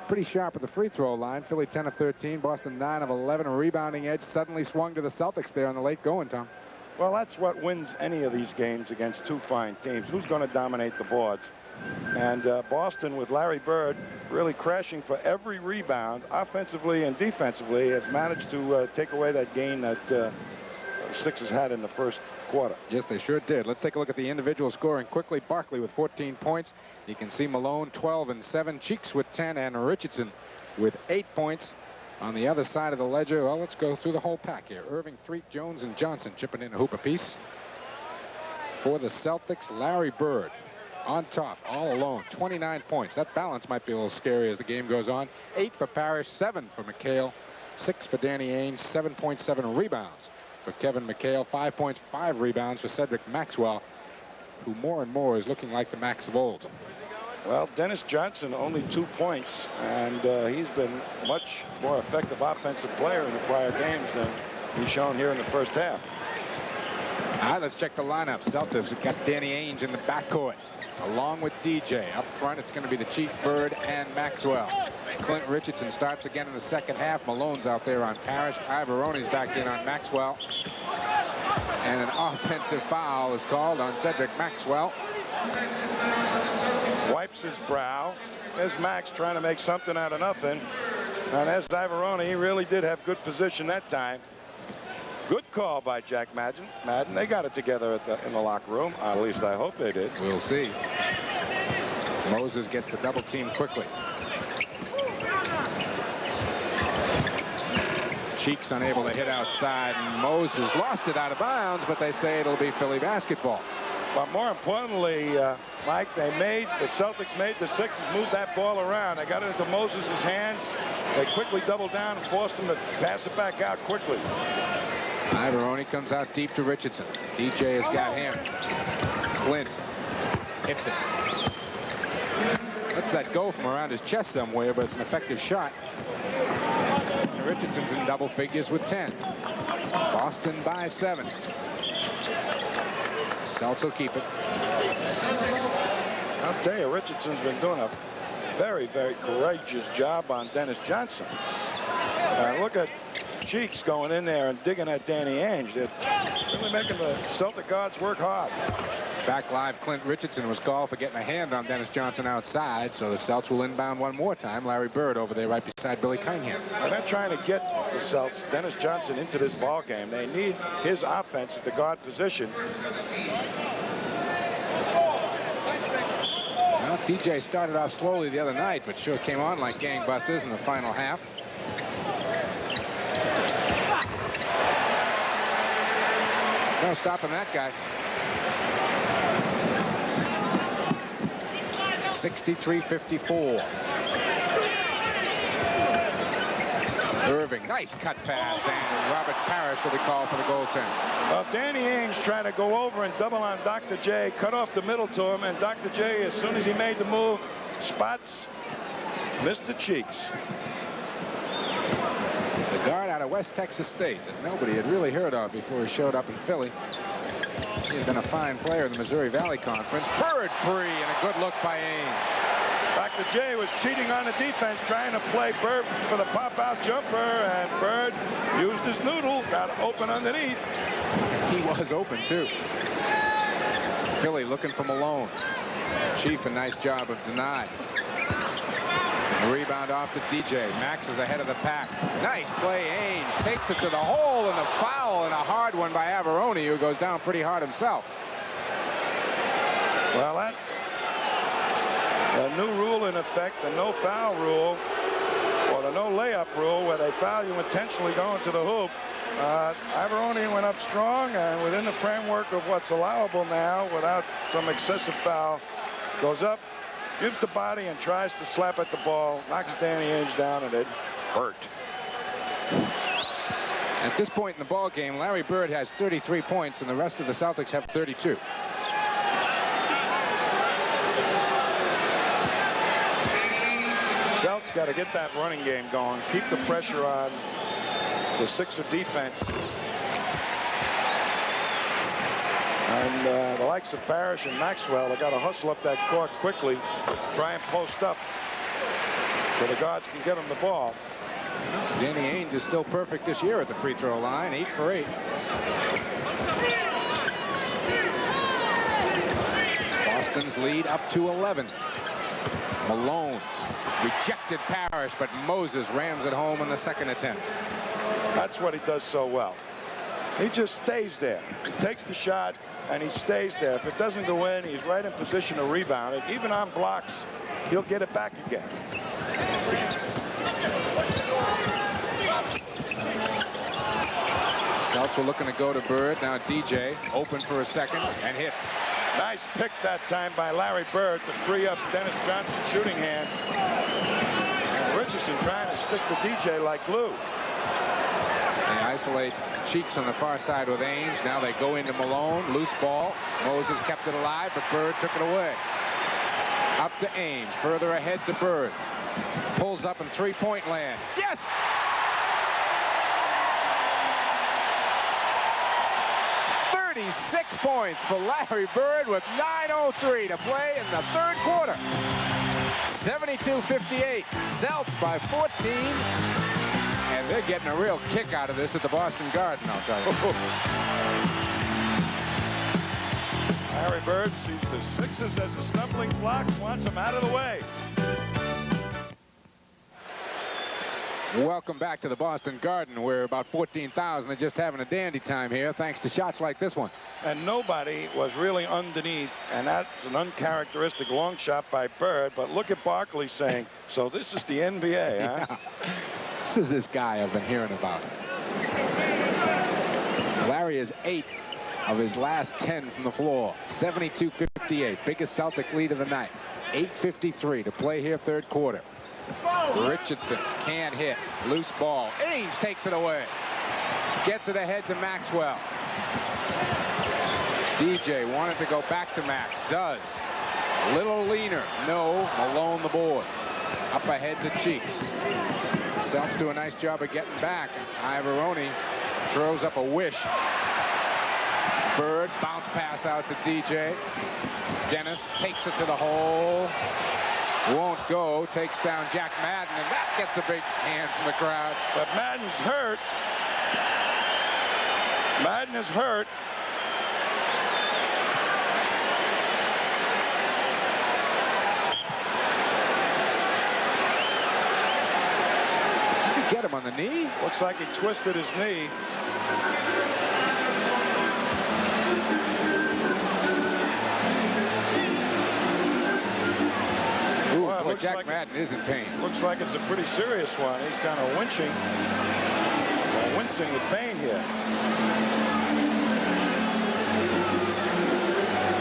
pretty sharp at the free throw line. Philly 10 of 13, Boston 9 of 11. A rebounding edge suddenly swung to the Celtics there on the late going, Tom. Well, that's what wins any of these games against two fine teams. Who's going to dominate the boards? And Boston, with Larry Bird really crashing for every rebound, offensively and defensively, has managed to take away that gain that Sixers had in the first quarter. Yes, they sure did. Let's take a look at the individual scoring quickly. Barkley with 14 points. You can see Malone 12 and 7, Cheeks with 10, and Richardson with 8 points. On the other side of the ledger, well, let's go through the whole pack here. Irving, Threet, Jones, and Johnson chipping in a hoop apiece. For the Celtics, Larry Bird on top, all alone, 29 points. That balance might be a little scary as the game goes on. 8 for Parrish, 7 for McHale, 6 for Danny Ainge, 7.7 rebounds for Kevin McHale, 5 points, 5 rebounds for Cedric Maxwell, who more and more is looking like the Max of old. Well, Dennis Johnson only 2 points, and he's been much more effective offensive player in the prior games than he's shown here in the first half. All right, let's check the lineup. Celtics have got Danny Ainge in the backcourt, along with DJ. Up front, it's going to be the Chief, Bird, and Maxwell. Clint Richardson starts again in the second half. Malone's out there on Parrish. Ivoroni's back in on Maxwell. And an offensive foul is called on Cedric Maxwell. Wipes his brow. There's Max trying to make something out of nothing. And as Ivoroni, he really did have good position that time. Good call by Jack Madden. They got it together in the locker room. At least I hope they did. We'll see. Moses gets the double team quickly. Cheeks unable to hit outside, and Moses lost it out of bounds, but they say it'll be Philly basketball. But more importantly, Mike, the Celtics made the Sixers move that ball around. They got it into Moses' hands. They quickly doubled down and forced him to pass it back out quickly. Ivoroni comes out deep to Richardson. DJ has got him. Clint hits it. Lets that go from around his chest somewhere, but it's an effective shot. Richardson's in double figures with 10. Boston by 7. Celtics will keep it. I'll tell you, Richardson's been doing a very, very courageous job on Dennis Johnson. Look at Cheeks going in there and digging at Danny Ainge. They're really making the Celtic guards work hard. Back live, Clint Richardson was called for getting a hand on Dennis Johnson outside, so the Celtics will inbound one more time. Larry Bird over there right beside Billy Cunningham. And they're trying to get the Celtics, Dennis Johnson, into this ball game. They need his offense at the guard position. Well, DJ started off slowly the other night, but sure came on like gangbusters in the final half. No stopping that guy. 63-54. Irving, nice cut pass, and Robert Parrish will be called for the goaltender. Well, Danny Ainge trying to go over and double on Dr. J, cut off the middle to him, and Dr. J, as soon as he made the move, spots Mr. Cheeks. The guard out of West Texas State that nobody had really heard of before he showed up in Philly. He had been a fine player in the Missouri Valley Conference. Bird free, and a good look by Ainge. Dr. J was cheating on the defense, trying to play Bird for the pop-out jumper, and Bird used his noodle, got open underneath. He was open, too. Philly looking for Malone. Chief, a nice job of deny. The rebound off to DJ. Max is ahead of the pack. Nice play. Ainge takes it to the hole, and the foul, and a hard one by Averoni, who goes down pretty hard himself. Well, that a new rule in effect, the no foul rule, or the no layup rule, where they foul you intentionally going to the hoop. Averoni went up strong and within the framework of what's allowable now, without some excessive foul, goes up, gives the body and tries to slap at the ball, knocks Danny Ainge down, and it hurt. At this point in the ball game, Larry Bird has 33 points, and the rest of the Celtics have 32. Celtics got to get that running game going, keep the pressure on the Sixer defense. And the likes of Parrish and Maxwell have got to hustle up that court quickly, try and post up so the guards can get them the ball. Danny Ainge is still perfect this year at the free throw line, 8 for 8. Boston's lead up to 11. Malone rejected Parrish, but Moses rams it home on the second attempt. That's what he does so well. He just stays there. He takes the shot and he stays there. If it doesn't go in, he's right in position to rebound it. Even on blocks, he'll get it back again. Celtics were looking to go to Bird. Now DJ open for a second and hits. Nice pick that time by Larry Bird to free up Dennis Johnson's shooting hand. And Richardson trying to stick to DJ like glue. They isolate Cheeks on the far side with Ainge. Now they go into Malone. Loose ball. Moses kept it alive, but Bird took it away. Up to Ainge. Further ahead to Bird. Pulls up in three-point land. Yes! .36 points for Larry Bird with 9:03 to play in the third quarter. 72-58. Celtics by 14. And they're getting a real kick out of this at the Boston Garden, I'll tell you. Larry Bird sees the Sixers as a stumbling block, wants them out of the way. Welcome back to the Boston Garden, where about 14,000 are just having a dandy time here, thanks to shots like this one. And nobody was really underneath, and that's an uncharacteristic long shot by Bird. But look at Barkley saying, so this is the NBA, huh? Yeah. This is this guy I've been hearing about. Larry is 8 of his last 10 from the floor. 72-58, biggest Celtic lead of the night. 8:53 to play here, third quarter. Richardson can't hit. Loose ball. Ainge takes it away. Gets it ahead to Maxwell. DJ wanted to go back to Max. Does. A little leaner. No. Malone the board. Up ahead to Cheeks. The Celtics do a nice job of getting back. Ivoroni throws up a wish. Bird, bounce pass out to DJ. Dennis takes it to the hole. Won't go. Takes down Jack Madden, and that gets a big hand from the crowd. But Madden's hurt. Madden is hurt. Did he get him on the knee? Looks like he twisted his knee. Ooh, Well, boy, Jack Madden is in pain. Looks like it's a pretty serious one. He's kind of wincing with pain here.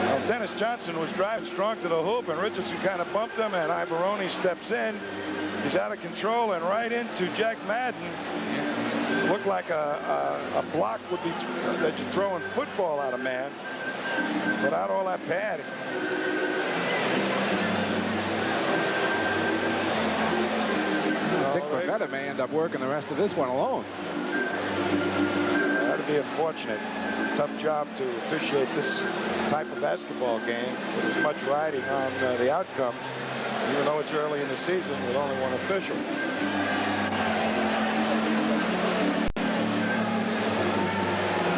Well, Dennis Johnson was driving strong to the hoop, and Richardson kind of bumped him, and Ivoroni steps in. He's out of control and right into Jack Madden. Looked like a block would be that you throw in football at a man without all that padding. Dick Bavetta may end up working the rest of this one alone. That'd be unfortunate. Tough job to officiate this type of basketball game with as much riding on the outcome, even though it's early in the season with only one official.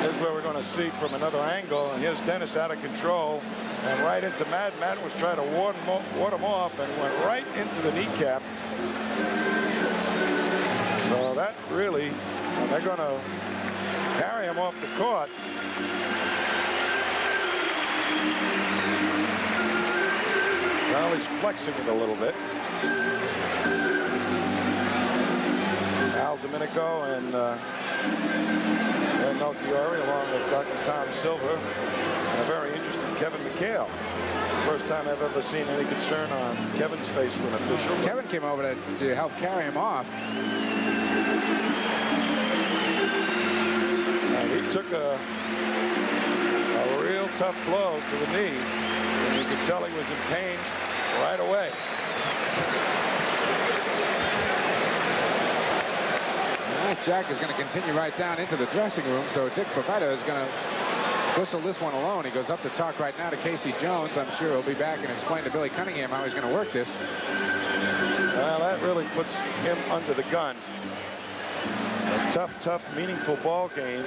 Here's where we're going to see from another angle, and here's Dennis out of control and right into Madden. Madden was trying to ward him off and went right into the kneecap. So that really, they're going to carry him off the court. Well, he's flexing it a little bit. Al Domenico and Melchiori, along with Dr. Tom Silver, and a very interesting Kevin McHale. First time I've ever seen any concern on Kevin's face for an official. Kevin came over to help carry him off. And he took a real tough blow to the knee, and you could tell he was in pain right away. Jack is going to continue right down into the dressing room, so Dick Bavetta is going to whistle this one alone. He goes up to talk right now to Casey Jones. I'm sure he'll be back and explain to Billy Cunningham how he's going to work this. Well, that really puts him under the gun. A tough, meaningful ball game.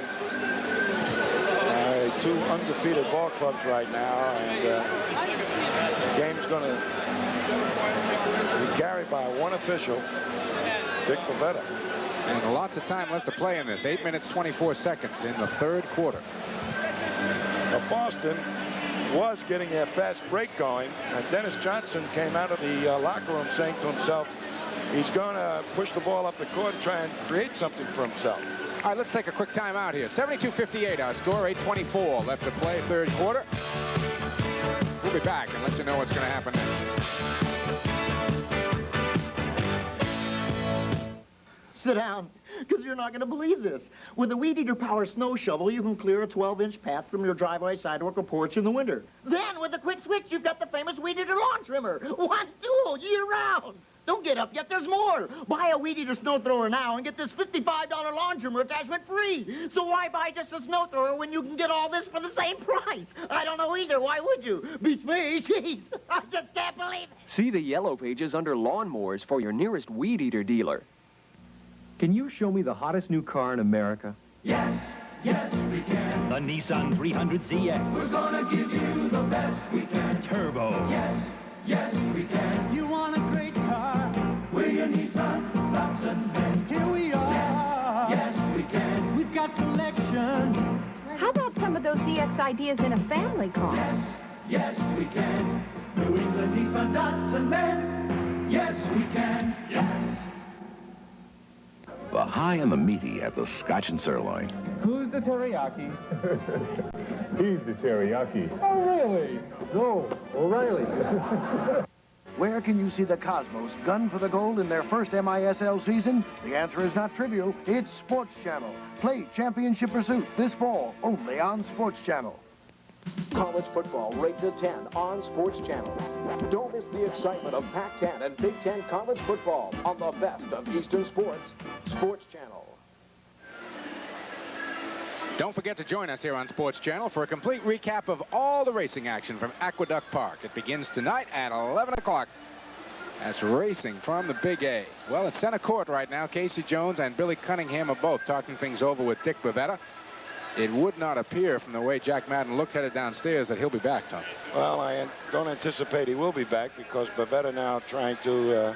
Two undefeated ball clubs right now, and the game's going to be carried by one official, Dick Bavetta. And lots of time left to play in this. 8 minutes, 24 seconds in the third quarter. Boston was getting their fast break going, and Dennis Johnson came out of the locker room saying to himself, he's going to push the ball up the court and try and create something for himself. All right, let's take a quick time out here. 72-58 our score, 8:24 left to play, third quarter. We'll be back and let you know what's going to happen next. Sit down, because you're not going to believe this. With a Weed Eater Power snow shovel, you can clear a 12-inch path from your driveway, sidewalk, or porch in the winter. Then, with a quick switch, you've got the famous Weed Eater lawn trimmer. One tool, year-round. Don't get up yet, there's more. Buy a Weed Eater snow thrower now and get this $55 lawn trimmer attachment free. So why buy just a snow thrower when you can get all this for the same price? I don't know either. Why would you? Beats me. Jeez, I just can't believe it. See the yellow pages under lawnmowers for your nearest Weed Eater dealer. Can you show me the hottest new car in America? Yes, yes, we can. The Nissan 300ZX. We're gonna give you the best we can. Turbo. Yes, yes, we can. You want a great car? We're your Nissan Datsun men. Here we are. Yes, yes, we can. We've got selection. How about some of those DX ideas in a family car? Yes, yes, we can. New England Nissan Datsun men. Yes, we can. Yes. The high and the meaty at the Scotch and Sirloin. Who's the teriyaki? He's the teriyaki. Oh, really? No, O'Reilly. Where can you see the Cosmos gun for the gold in their first MISL season? The answer is not trivial. It's Sports Channel. Play Championship Pursuit this fall, only on Sports Channel. College football rates a 10 on Sports Channel. Don't miss the excitement of Pac-10 and Big Ten college football on the best of Eastern sports, Sports Channel. Don't forget to join us here on Sports Channel for a complete recap of all the racing action from Aqueduct Park. It begins tonight at 11 o'clock. That's racing from the Big A. Well, it's center court right now. Casey Jones and Billy Cunningham are both talking things over with Dick Bavetta. It would not appear from the way Jack Madden looked headed downstairs that he'll be back, Tom. Well, I don't anticipate he will be back because Bavetta now trying to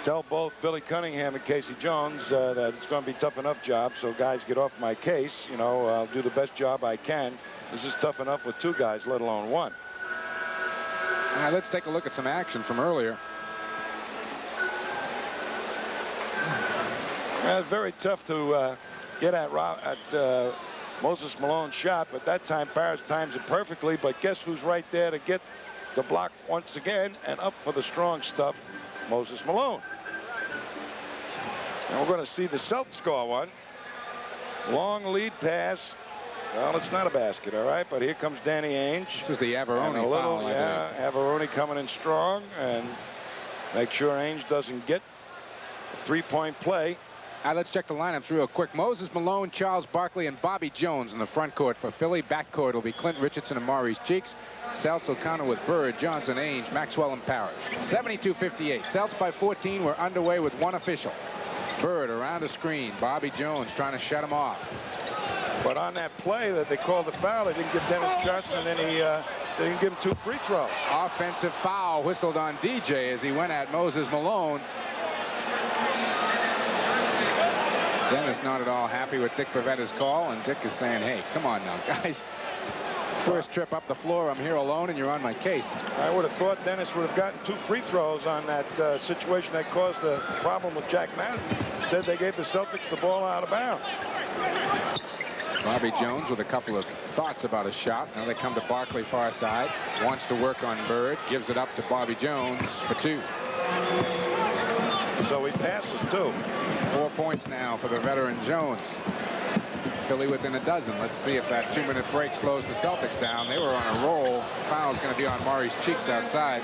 tell both Billy Cunningham and Casey Jones that it's going to be a tough enough job, so guys, get off my case. You know, I'll do the best job I can. This is tough enough with 2 guys, let alone 1. Now, let's take a look at some action from earlier. It's very tough to get at Moses Malone's shot, but that time Parrish times it perfectly. But guess who's right there to get the block once again, and up for the strong stuff, Moses Malone. And we're going to see the Celtics score one. Long lead pass. Well, it's not a basket, all right, but here comes Danny Ainge. This is the Averoni foul, yeah, Averoni coming in strong, and make sure Ainge doesn't get a 3-point play. Let's check the lineups real quick. Moses Malone, Charles Barkley, and Bobby Jones in the front court for Philly. Backcourt will be Clint Richardson and Maurice Cheeks. Celts will counter with Bird, Johnson, Ainge, Maxwell, and Parrish. 72-58. Celts by 14. We're underway with 1 official. Bird around the screen. Bobby Jones trying to shut him off. But on that play that they called the foul, they didn't give Dennis Johnson any, they didn't give him 2 free throws. Offensive foul whistled on DJ as he went at Moses Malone. Dennis not at all happy with Dick Bavetta's call, and Dick is saying, hey, come on now, guys. First trip up the floor, I'm here alone, and you're on my case. I would have thought Dennis would have gotten 2 free throws on that situation that caused the problem with Jack Madden. Instead, they gave the Celtics the ball out of bounds. Bobby Jones with a couple of thoughts about his shot. Now they come to Barkley far side. Wants to work on Bird. Gives it up to Bobby Jones for 2. So he passes, too. 4 points now for the veteran Jones. Philly within a dozen. Let's see if that 2-minute break slows the Celtics down. They were on a roll. Foul's going to be on Maurice Cheeks outside.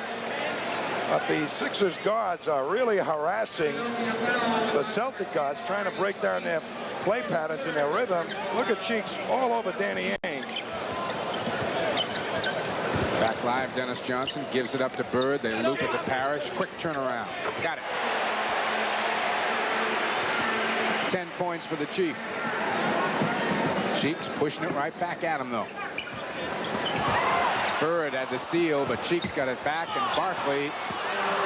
But the Sixers guards are really harassing the Celtic guards, trying to break down their play patterns and their rhythm. Look at Cheeks all over Danny Ainge. Back live, Dennis Johnson gives it up to Bird. They loop it to Parrish. Quick turnaround. Got it. 10 points for the Chief. Cheeks pushing it right back at him, though. Bird had the steal, but Cheeks got it back, and Barkley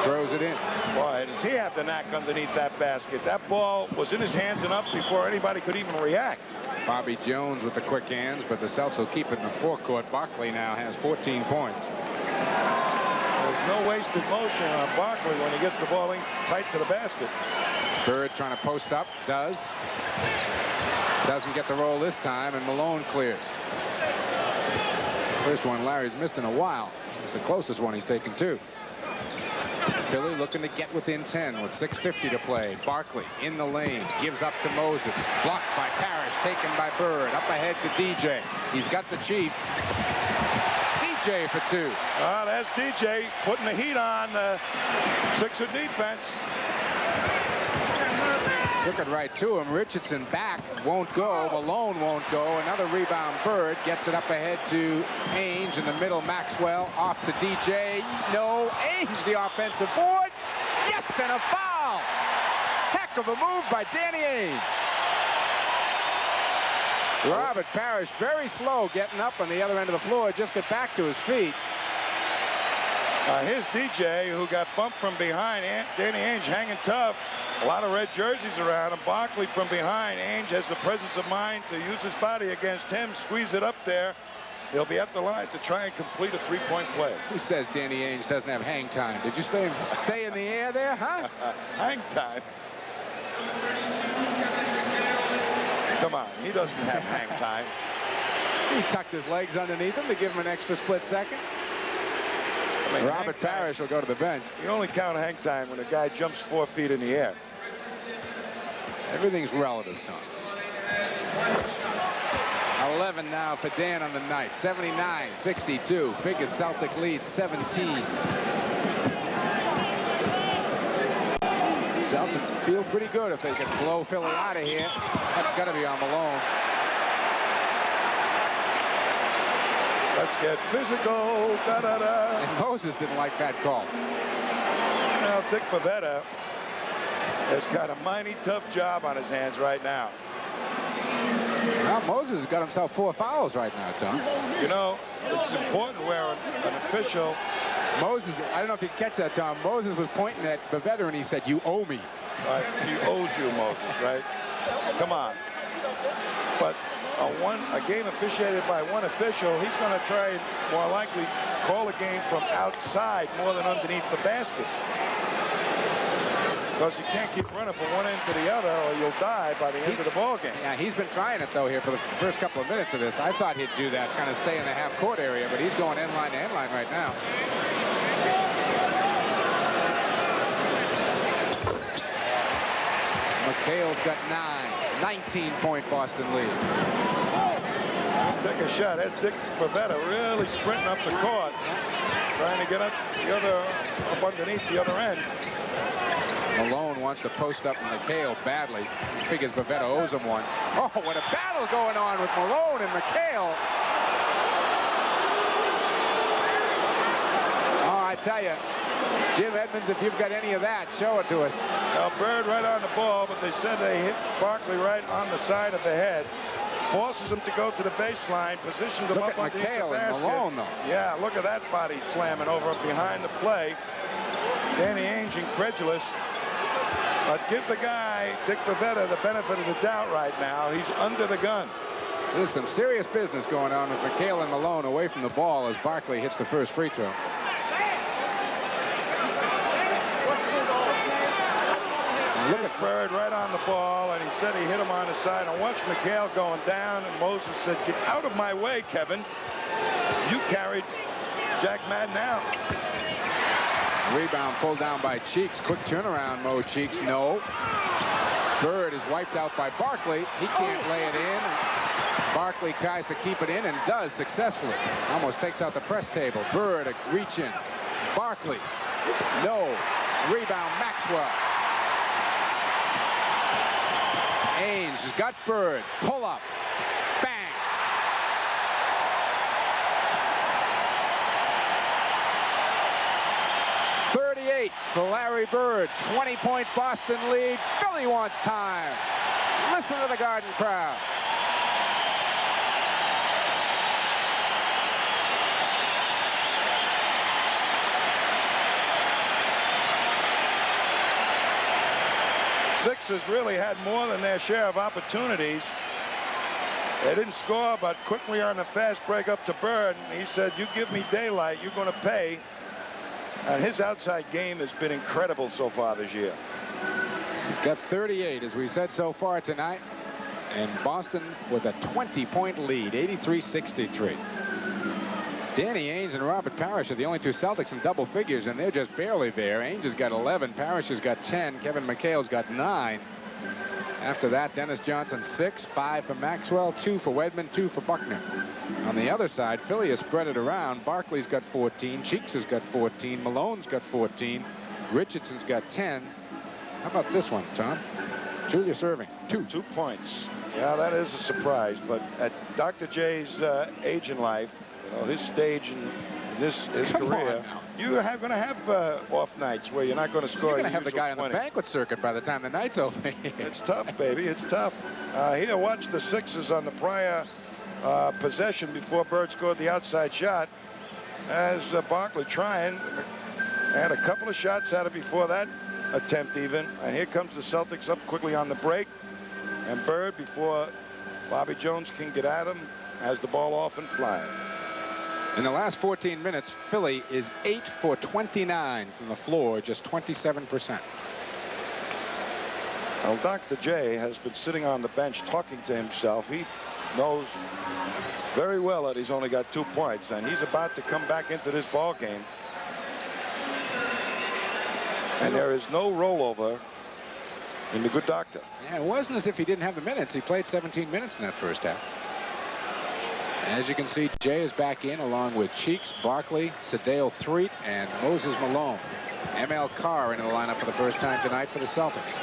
throws it in. Boy, does he have the knack underneath that basket. That ball was in his hands and up before anybody could even react. Bobby Jones with the quick hands, but the Celtics will keep it in the forecourt. Barkley now has 14 points. There's no wasted motion on Barkley when he gets the ball in tight to the basket. Bird trying to post up. Doesn't get the roll this time, and Malone clears. First one Larry's missed in a while. It's the closest one he's taken, too. Philly looking to get within 10 with 6:50 to play. Barkley in the lane, gives up to Moses. Blocked by Parrish, taken by Bird. Up ahead to DJ. He's got the Chief. DJ for 2. That's DJ putting the heat on the Sixer defense. Took it right to him. Richardson back, won't go. Malone won't go. Another rebound. Bird gets it up ahead to Ainge in the middle. Maxwell off to DJ. No, Ainge the offensive board. Yes, and a foul. Heck of a move by Danny Ainge. Robert Parrish very slow getting up on the other end of the floor. Just get back to his feet. Here's DJ, who got bumped from behind. Danny Ainge hanging tough. A lot of red jerseys around him. Barkley from behind. Ainge has the presence of mind to use his body against him. Squeeze it up there. He'll be at the line to try and complete a 3-point play. Who says Danny Ainge doesn't have hang time? Did you stay in the air there, huh? Hang time. Come on, he doesn't have hang time. He tucked his legs underneath him to give him an extra split second. I mean, Robert Parrish will go to the bench. You only count hang time when a guy jumps 4 feet in the air. Everything's relative, Tom. 11 now for Dan on the night. 79-62. Biggest Celtic lead, 17. Celtics feel pretty good if they can blow Philly out of here. That's got to be on Malone. Let's get physical. Da-da-da. And Moses didn't like that call. Now, Dick Pavetta has got a mighty tough job on his hands right now. Well, Moses has got himself 4 fouls right now, Tom. You know, it's important where an official... Moses, I don't know if you catch that, Tom. Moses was pointing at Pavetta and he said, "You owe me." He owes you, Moses, right? Come on. But a game officiated by one official, he's going to try and more likely call a game from outside more than underneath the baskets. Because you can't keep running from one end to the other or you'll die by the end of the ball game. Yeah, he's been trying it, though, here for the first couple of minutes of this. I thought he'd do that, kind of stay in the half-court area, but he's going end line to end line right now. McHale's got 9. 19-point Boston lead. Take a shot. That's Dick Pavetta really sprinting up the court, trying to get up underneath the other end. Malone wants to post up McHale badly. He figures Pavetta owes him one. Oh, what a battle going on with Malone and McHale. Oh, I tell you, Jim Edmonds, if you've got any of that, show it to us. Now, Bird right on the ball, but they said they hit Barkley right on the side of the head. Forces him to go to the baseline, positions him up underneath the basket. Look at McHale and Malone, though. Yeah, look at that body slamming over behind the play. Danny Ainge incredulous. But give the guy, Dick Pavetta, the benefit of the doubt right now. He's under the gun. There's some serious business going on with McHale and Malone away from the ball as Barkley hits the first free throw. Look at Bird right on the ball, and he said he hit him on the side. And watch McHale going down, and Moses said, "Get out of my way, Kevin. You carried Jack Madden out." Rebound pulled down by Cheeks. Quick turnaround, Mo Cheeks. No. Bird is wiped out by Barkley. He can't lay it in. Barkley tries to keep it in and does successfully. Almost takes out the press table. Bird, a reach in. Barkley. No. Rebound, Maxwell. Ainge has got Bird. Pull up. Bang. For Larry Bird. 20-point Boston lead. Philly wants time. Listen to the Garden crowd. Sixers really had more than their share of opportunities. They didn't score, but quickly on the fast break up to Bird. And he said, "You give me daylight, you're going to pay." And his outside game has been incredible so far this year. He's got 38, as we said so far tonight. And Boston with a 20-point lead, 83-63. Danny Ainge and Robert Parrish are the only two Celtics in double figures, and they're just barely there. Ainge has got 11, Parrish has got 10, Kevin McHale's got 9. After that, Dennis Johnson 6, 5 for Maxwell, 2 for Wedman, 2 for Buckner. On the other side, Philly has spread it around. Barkley's got 14, Cheeks has got 14, Malone's got 14, Richardson's got 10. How about this one, Tom? Julius Erving, 2. 2 points. Yeah, that is a surprise, but at Dr. J's age in life, you know, his stage in his career, you are going to have off nights where you're not going to score. You're going to have the guy on the banquet circuit by the time the night's over. It's tough, baby. It's tough. Here, watch the Sixers on the prior possession before Bird scored the outside shot. As Barkley trying, had a couple of shots at it before that attempt even. And here comes the Celtics up quickly on the break. And Bird, before Bobby Jones can get at him, has the ball off and flying. In the last 14 minutes, Philly is 8 for 29 from the floor, just 27%. Well, Dr. J has been sitting on the bench talking to himself. He knows very well that he's only got 2 points, and he's about to come back into this ball game. And there is no rollover in the good doctor. Yeah, it wasn't as if he didn't have the minutes. He played 17 minutes in that first half. As you can see, Jay is back in along with Cheeks, Barkley, Sedale Threet, and Moses Malone. M.L. Carr into the lineup for the first time tonight for the Celtics.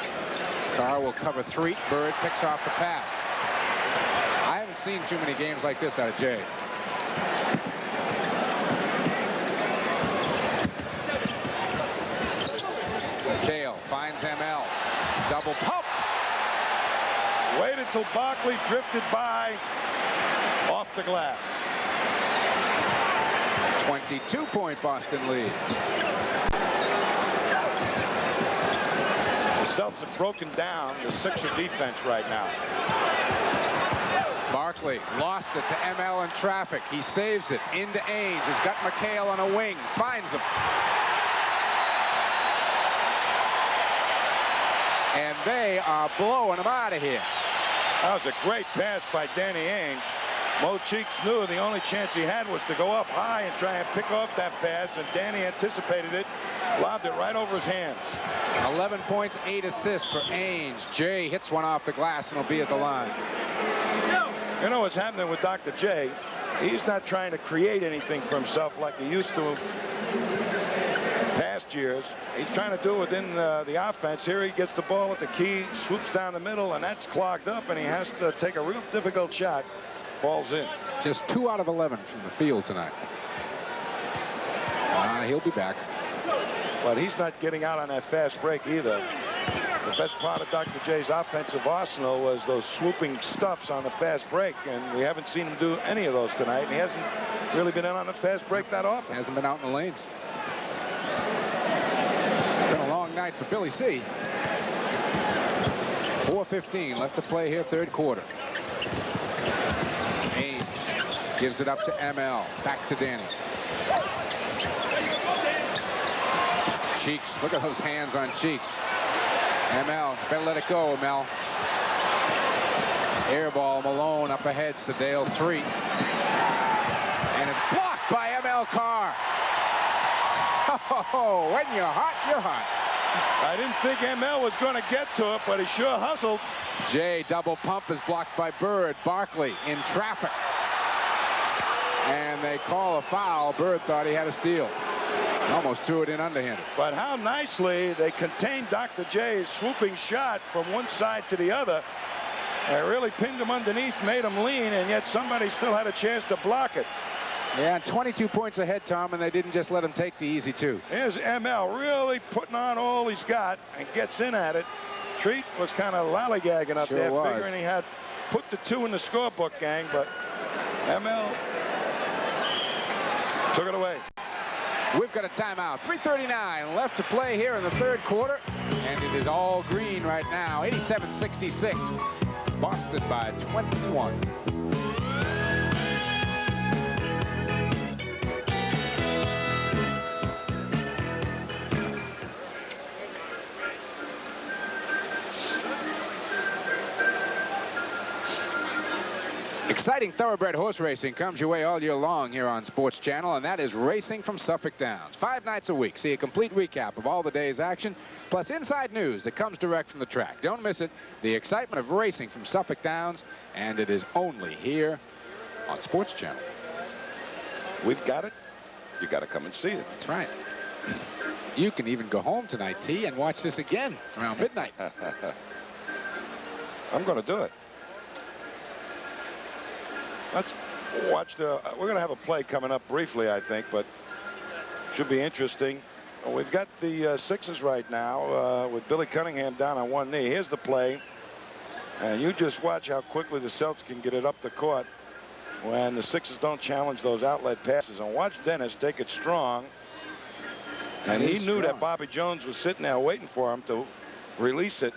Carr will cover Threet. Bird picks off the pass. I haven't seen too many games like this out of Jay. Cale finds ML. Double pump. Waited till Barkley drifted by off the glass. 22-point Boston lead. The Celtics have broken down the Sixer defense right now. Barkley lost it to ML in traffic. He saves it into Ainge. He's got McHale on a wing. Finds him. And they are blowing him out of here. That was a great pass by Danny Ainge. Mo Cheeks knew the only chance he had was to go up high and try and pick off that pass, and Danny anticipated it, lobbed it right over his hands. 11 points, 8 assists for Ainge. Jay hits one off the glass and will be at the line. You know what's happening with Dr. J? He's not trying to create anything for himself like he used to past years. He's trying to do it within the offense. Here he gets the ball at the key, swoops down the middle, and that's clogged up, and he has to take a real difficult shot. Falls in. Just 2 out of 11 from the field tonight. He'll be back. But he's not getting out on that fast break either. The best part of Dr. J's offensive arsenal was those swooping stuffs on the fast break, and we haven't seen him do any of those tonight, and he hasn't really been in on the fast break that often. Hasn't been out in the lanes. It's been a long night for Billy C. 4:15 left to play here, third quarter. Ainge gives it up to ML. Back to Danny. Cheeks. Look at those hands on Cheeks. ML. Better let it go, ML. Air ball. Malone up ahead. Sedale Threet. And it's blocked by ML Carr. Oh, when you're hot, you're hot. I didn't think ML was going to get to it, but he sure hustled. Jay double pump is blocked by Bird. Barkley in traffic. And they call a foul. Bird thought he had a steal. Almost threw it in underhanded. But how nicely they contained Dr. J's swooping shot from one side to the other. They really pinned him underneath, made him lean, and yet somebody still had a chance to block it. Yeah, 22 points ahead, Tom, and they didn't just let him take the easy 2. Here's ML really putting on all he's got and gets in at it. Treat was kind of lollygagging up there, figuring he had put the 2 in the scorebook, gang, but ML took it away. We've got a timeout. 3:39 left to play here in the third quarter, and it is all green right now. 87-66. Boston by 21. Exciting thoroughbred horse racing comes your way all year long here on Sports Channel, and that is Racing from Suffolk Downs. 5 nights a week. See a complete recap of all the day's action, plus inside news that comes direct from the track. Don't miss it. The excitement of racing from Suffolk Downs, and it is only here on Sports Channel. We've got it. You got to come and see it. That's right. You can even go home tonight, T, and watch this again around midnight. I'm going to do it. Let's watch we're going to have a play coming up briefly, I think, but should be interesting. We've got the Sixers right now with Billy Cunningham down on one knee. Here's the play. And you just watch how quickly the Celtics can get it up the court when the Sixers don't challenge those outlet passes. And watch Dennis take it strong. And he knew that Bobby Jones was sitting there waiting for him to release it,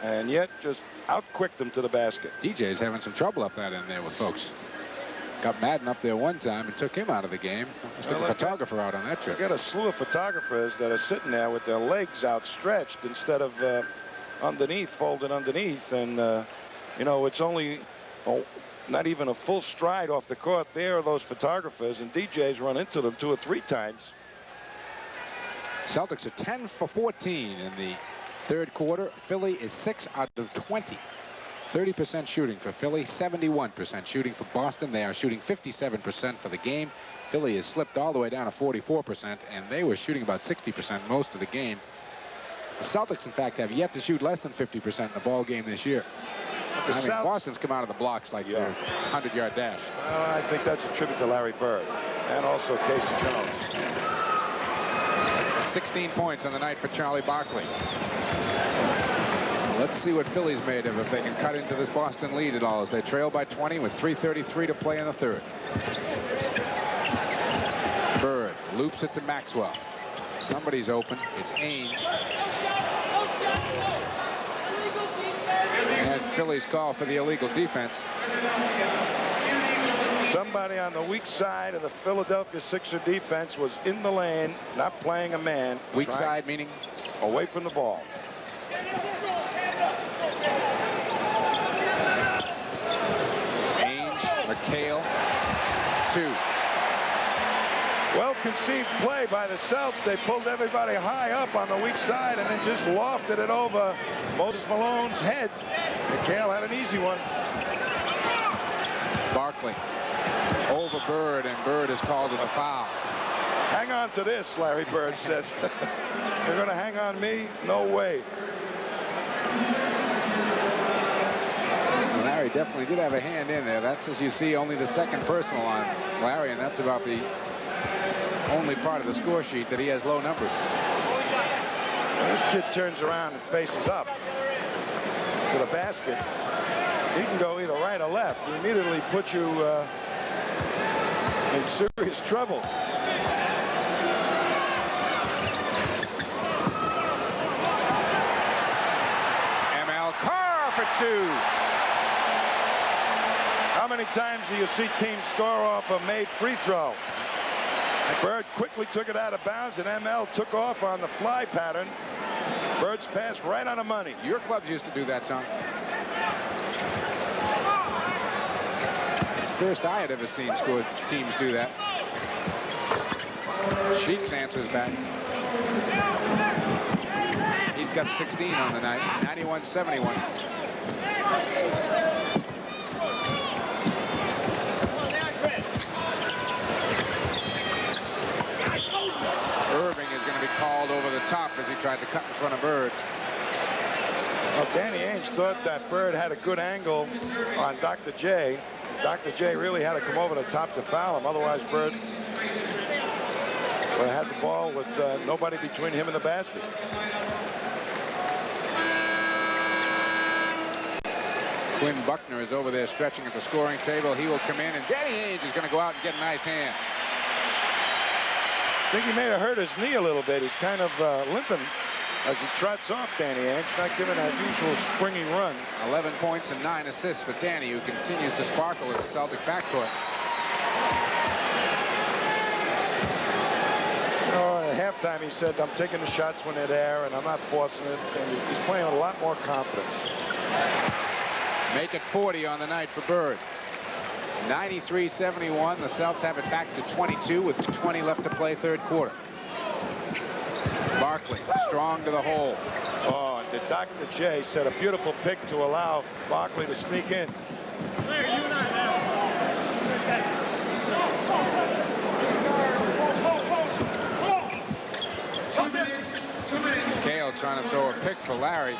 and yet just out-quicked him to the basket. DJ's having some trouble up that end there with folks. Got Madden up there one time and took him out of the game. Took a photographer out on that trip. We got a slew of photographers that are sitting there with their legs outstretched instead of underneath, folded underneath. And, you know, it's only not even a full stride off the court. There are those photographers, and DJ's run into them 2 or 3 times. Celtics are 10 for 14 in the third quarter. Philly is 6 out of 20. 30% shooting for Philly, 71% shooting for Boston. They are shooting 57% for the game. Philly has slipped all the way down to 44%, and they were shooting about 60% most of the game. The Celtics, in fact, have yet to shoot less than 50% in the ball game this year. I mean, Boston's come out of the blocks like their 100-yard dash. Well, I think that's a tribute to Larry Bird and also Casey Jones. 16 points on the night for Charlie Barkley. Let's see what Philly's made of if they can cut into this Boston lead at all as they trail by 20 with 3:33 to play in the third. Bird loops it to Maxwell. Somebody's open. It's Ainge. And Philly's call for the illegal defense. Somebody on the weak side of the Philadelphia Sixer defense was in the lane, not playing a man. Weak side meaning? Away from the ball. Ainge, McHale, 2. Well-conceived play by the Celts. They pulled everybody high up on the weak side and then just lofted it over Moses Malone's head. McHale had an easy one. Barkley over Bird, and Bird is called to the foul. Hang on to this, Larry Bird says. You're going to hang on me? No way. Larry definitely did have a hand in there. That's, as you see, only the second personal on Larry, and that's about the only part of the score sheet that he has low numbers. When this kid turns around and faces up to the basket, he can go either right or left. He immediately puts you in serious trouble. ML Carr for 2. How many times do you see teams score off a made free throw? Bird quickly took it out of bounds, and ML took off on the fly pattern. Bird's pass right on the money. Your clubs used to do that, Tom. It's the first I had ever seen teams do that. Sheeks answers back. He's got 16 on the night, 91-71. Irving is going to be called over the top as he tried to cut in front of Bird. Well, Danny Ainge thought that Bird had a good angle on Dr. J. Dr. J really had to come over the top to foul him. Otherwise, Bird would have had the ball with nobody between him and the basket. Quinn Buckner is over there stretching at the scoring table. He will come in, and Danny Ainge is going to go out and get a nice hand. I think he may have hurt his knee a little bit. He's kind of limping as he trots off, Danny Ainge, not giving that usual springy run. 11 points and 9 assists for Danny, who continues to sparkle in the Celtic backcourt. You know, at halftime he said, I'm taking the shots when they're there, and I'm not forcing it. And he's playing with a lot more confidence. Make it 40 on the night for Bird. 93-71. The Celts have it back to 22 with 20 left to play third quarter. Barkley strong to the hole. Oh, and Dr. J set a beautiful pick to allow Barkley to sneak in. Cale trying to throw a pick for Larry.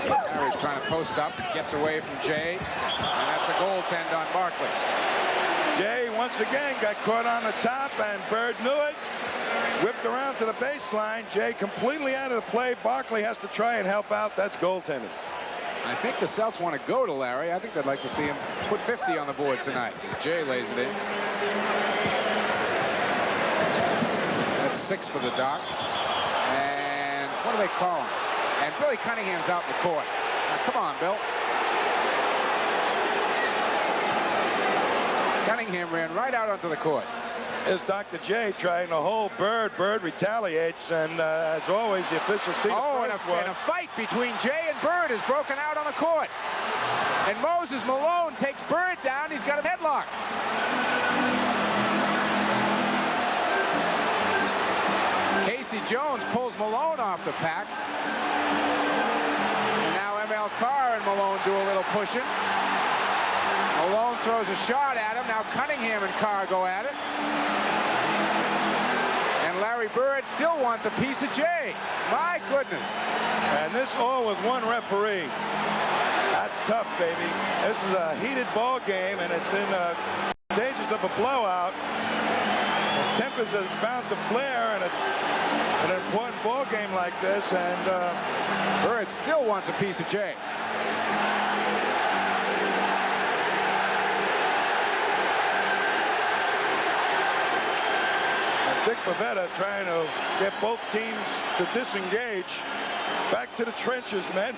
Larry's trying to post up, gets away from Jay, and that's a goaltend on Barkley. Jay once again got caught on the top, and Bird knew it. Whipped around to the baseline. Jay completely out of the play. Barkley has to try and help out. That's goaltending. I think the Celts want to go to Larry. I think they'd like to see him put 50 on the board tonight as Jay lays it in. That's 6 for the Doc. And what do they call him? And Billy Cunningham's out in the court. Now, come on, Bill. Cunningham ran right out onto the court. Is Dr. J trying to hold Bird. Bird retaliates, and as always, the officials see and a fight between Jay and Bird is broken out on the court. And Moses Malone takes Bird down. He's got a headlock. Casey Jones pulls Malone off the pack. And now ML Carr and Malone do a little pushing. Malone throws a shot at him. Now Cunningham and Carr go at it. And Larry Bird still wants a piece of Jay. My goodness. And this all with one referee. That's tough, baby. This is a heated ball game, and it's in stages of a blowout. The tempers are bound to flare in an important ball game like this, and Bird still wants a piece of Jay. Dick Pavetta trying to get both teams to disengage. Back to the trenches, men.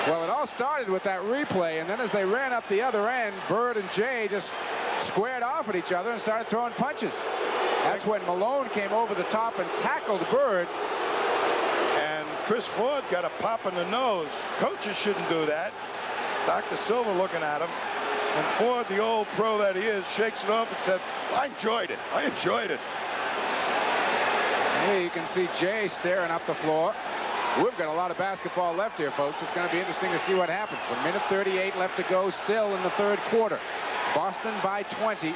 Well, it all started with that replay, and then as they ran up the other end, Bird and Jay just squared off at each other and started throwing punches. That's when Malone came over the top and tackled Bird. And Chris Ford got a pop in the nose. Coaches shouldn't do that. Dr. Silver looking at him. And Ford, the old pro that he is, shakes it off and said, I enjoyed it. I enjoyed it. Here you can see Jay staring up the floor. We've got a lot of basketball left here, folks. It's going to be interesting to see what happens. A minute 38 left to go still in the third quarter. Boston by 20.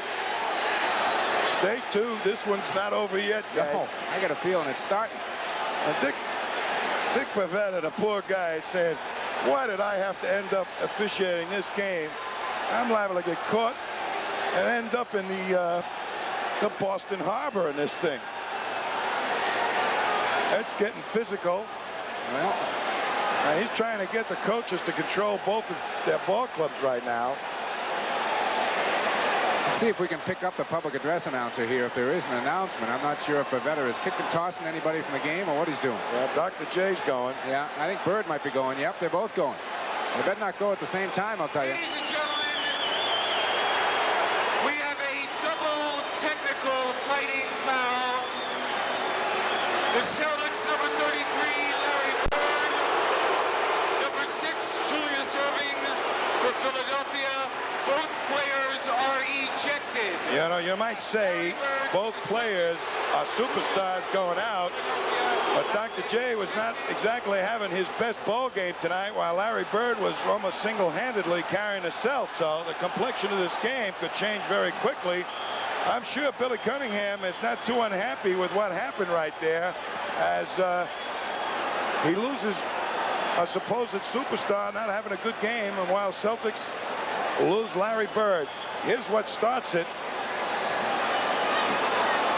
Stay tuned. This one's not over yet, guys. No, I got a feeling it's starting. And Dick Pavetta, the poor guy, said, why did I have to end up officiating this game? I'm liable to get caught and end up in the Boston Harbor in this thing. It's getting physical. Well, he's trying to get the coaches to control both their ball clubs right now. let's see if we can pick up the public address announcer here if there is an announcement. I'm not sure if Pavetta is kicking, tossing anybody from the game or what he's doing. Yeah, Dr. J's going. Yeah, I think Bird might be going. Yep, they're both going. They better not go at the same time, I'll tell you. Ladies and gentlemen, we have a double technical fighting foul. The Celtics, number 33, Larry Bird. Number 6, Julius Erving for Philadelphia. Both players are ejected. You know, you might say both players are superstars going out, but Dr. J was not exactly having his best ball game tonight, while Larry Bird was almost single-handedly carrying the Celt. So the complexion of this game could change very quickly. I'm sure Billy Cunningham is not too unhappy with what happened right there, as he loses a supposed superstar not having a good game, and while Celtics lose Larry Bird. Here's what starts it.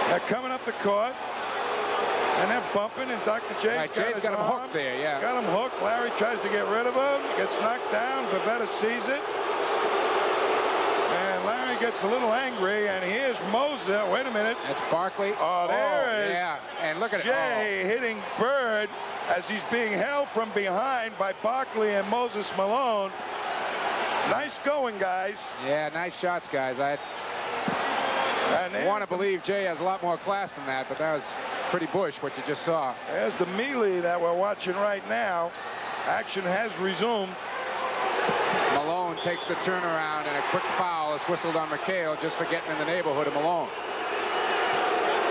They're coming up the court, and they're bumping, and Dr. J's got him hooked there, yeah. Got him hooked. Larry tries to get rid of him, gets knocked down. Pavetta sees it. And Larry gets a little angry, and here's Moser. Wait a minute. That's Barkley. Oh, there is. Yeah, and look at Jay hitting Bird as he's being held from behind by Barkley and Moses Malone. Nice going, guys. Yeah, nice shots, guys. I want to believe Jay has a lot more class than that, but that was pretty bush what you just saw. There's the melee that we're watching right now. Action has resumed. Malone takes the turnaround, and a quick foul is whistled on McHale just for getting in the neighborhood of Malone.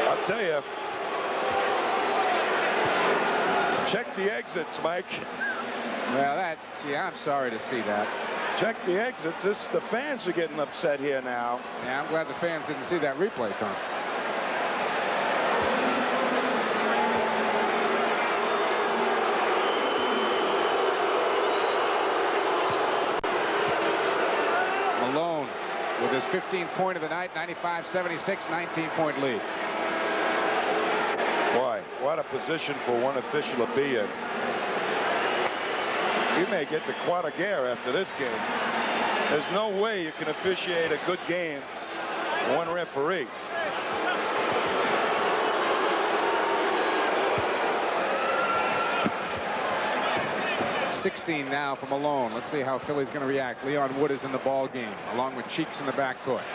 I'll tell you. Check the exits, Mike. Well, gee, I'm sorry to see that. Check the exits. The fans are getting upset here now. Yeah, I'm glad the fans didn't see that replay, Tom. Malone with his 15th point of the night, 95-76, 19-point lead. Boy, what a position for one official to be in. You may get the Quadragare after this game. There's no way you can officiate a good game, one referee. .16 now for Malone. Let's see how Philly's going to react. Leon Wood is in the ball game, along with Cheeks in the backcourt.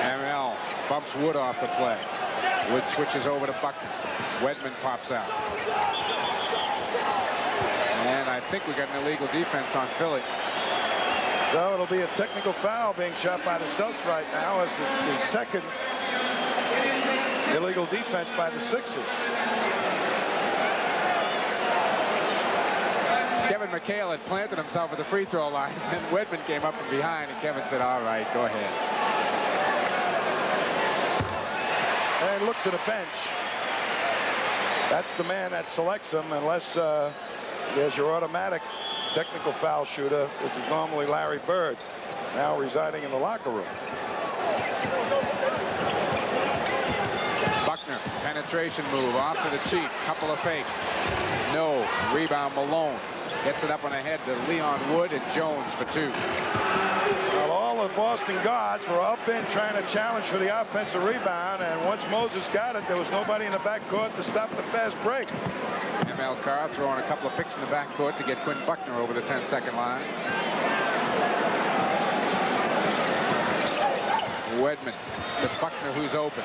ML bumps Wood off the play. Wood switches over to Buckner. Wedman pops out. And I think we got an illegal defense on Philly. So it'll be a technical foul being shot by the Celtics right now as the second illegal defense by the Sixers. Kevin McHale had planted himself at the free throw line, and Wedman came up from behind, and Kevin said, all right, go ahead. And look to the bench. That's the man that selects them, unless there's your automatic technical foul shooter, which is normally Larry Bird, now residing in the locker room. Buckner, penetration move, off to the cheat, couple of fakes. No, rebound Malone. Gets it up on the head to Leon Wood and Jones for two. Well, all the Boston guards were up in trying to challenge for the offensive rebound, and once Moses got it, there was nobody in the backcourt to stop the fast break. ML Carr throwing a couple of picks in the backcourt to get Quinn Buckner over the 10-second line. Wedman to Buckner, who's open.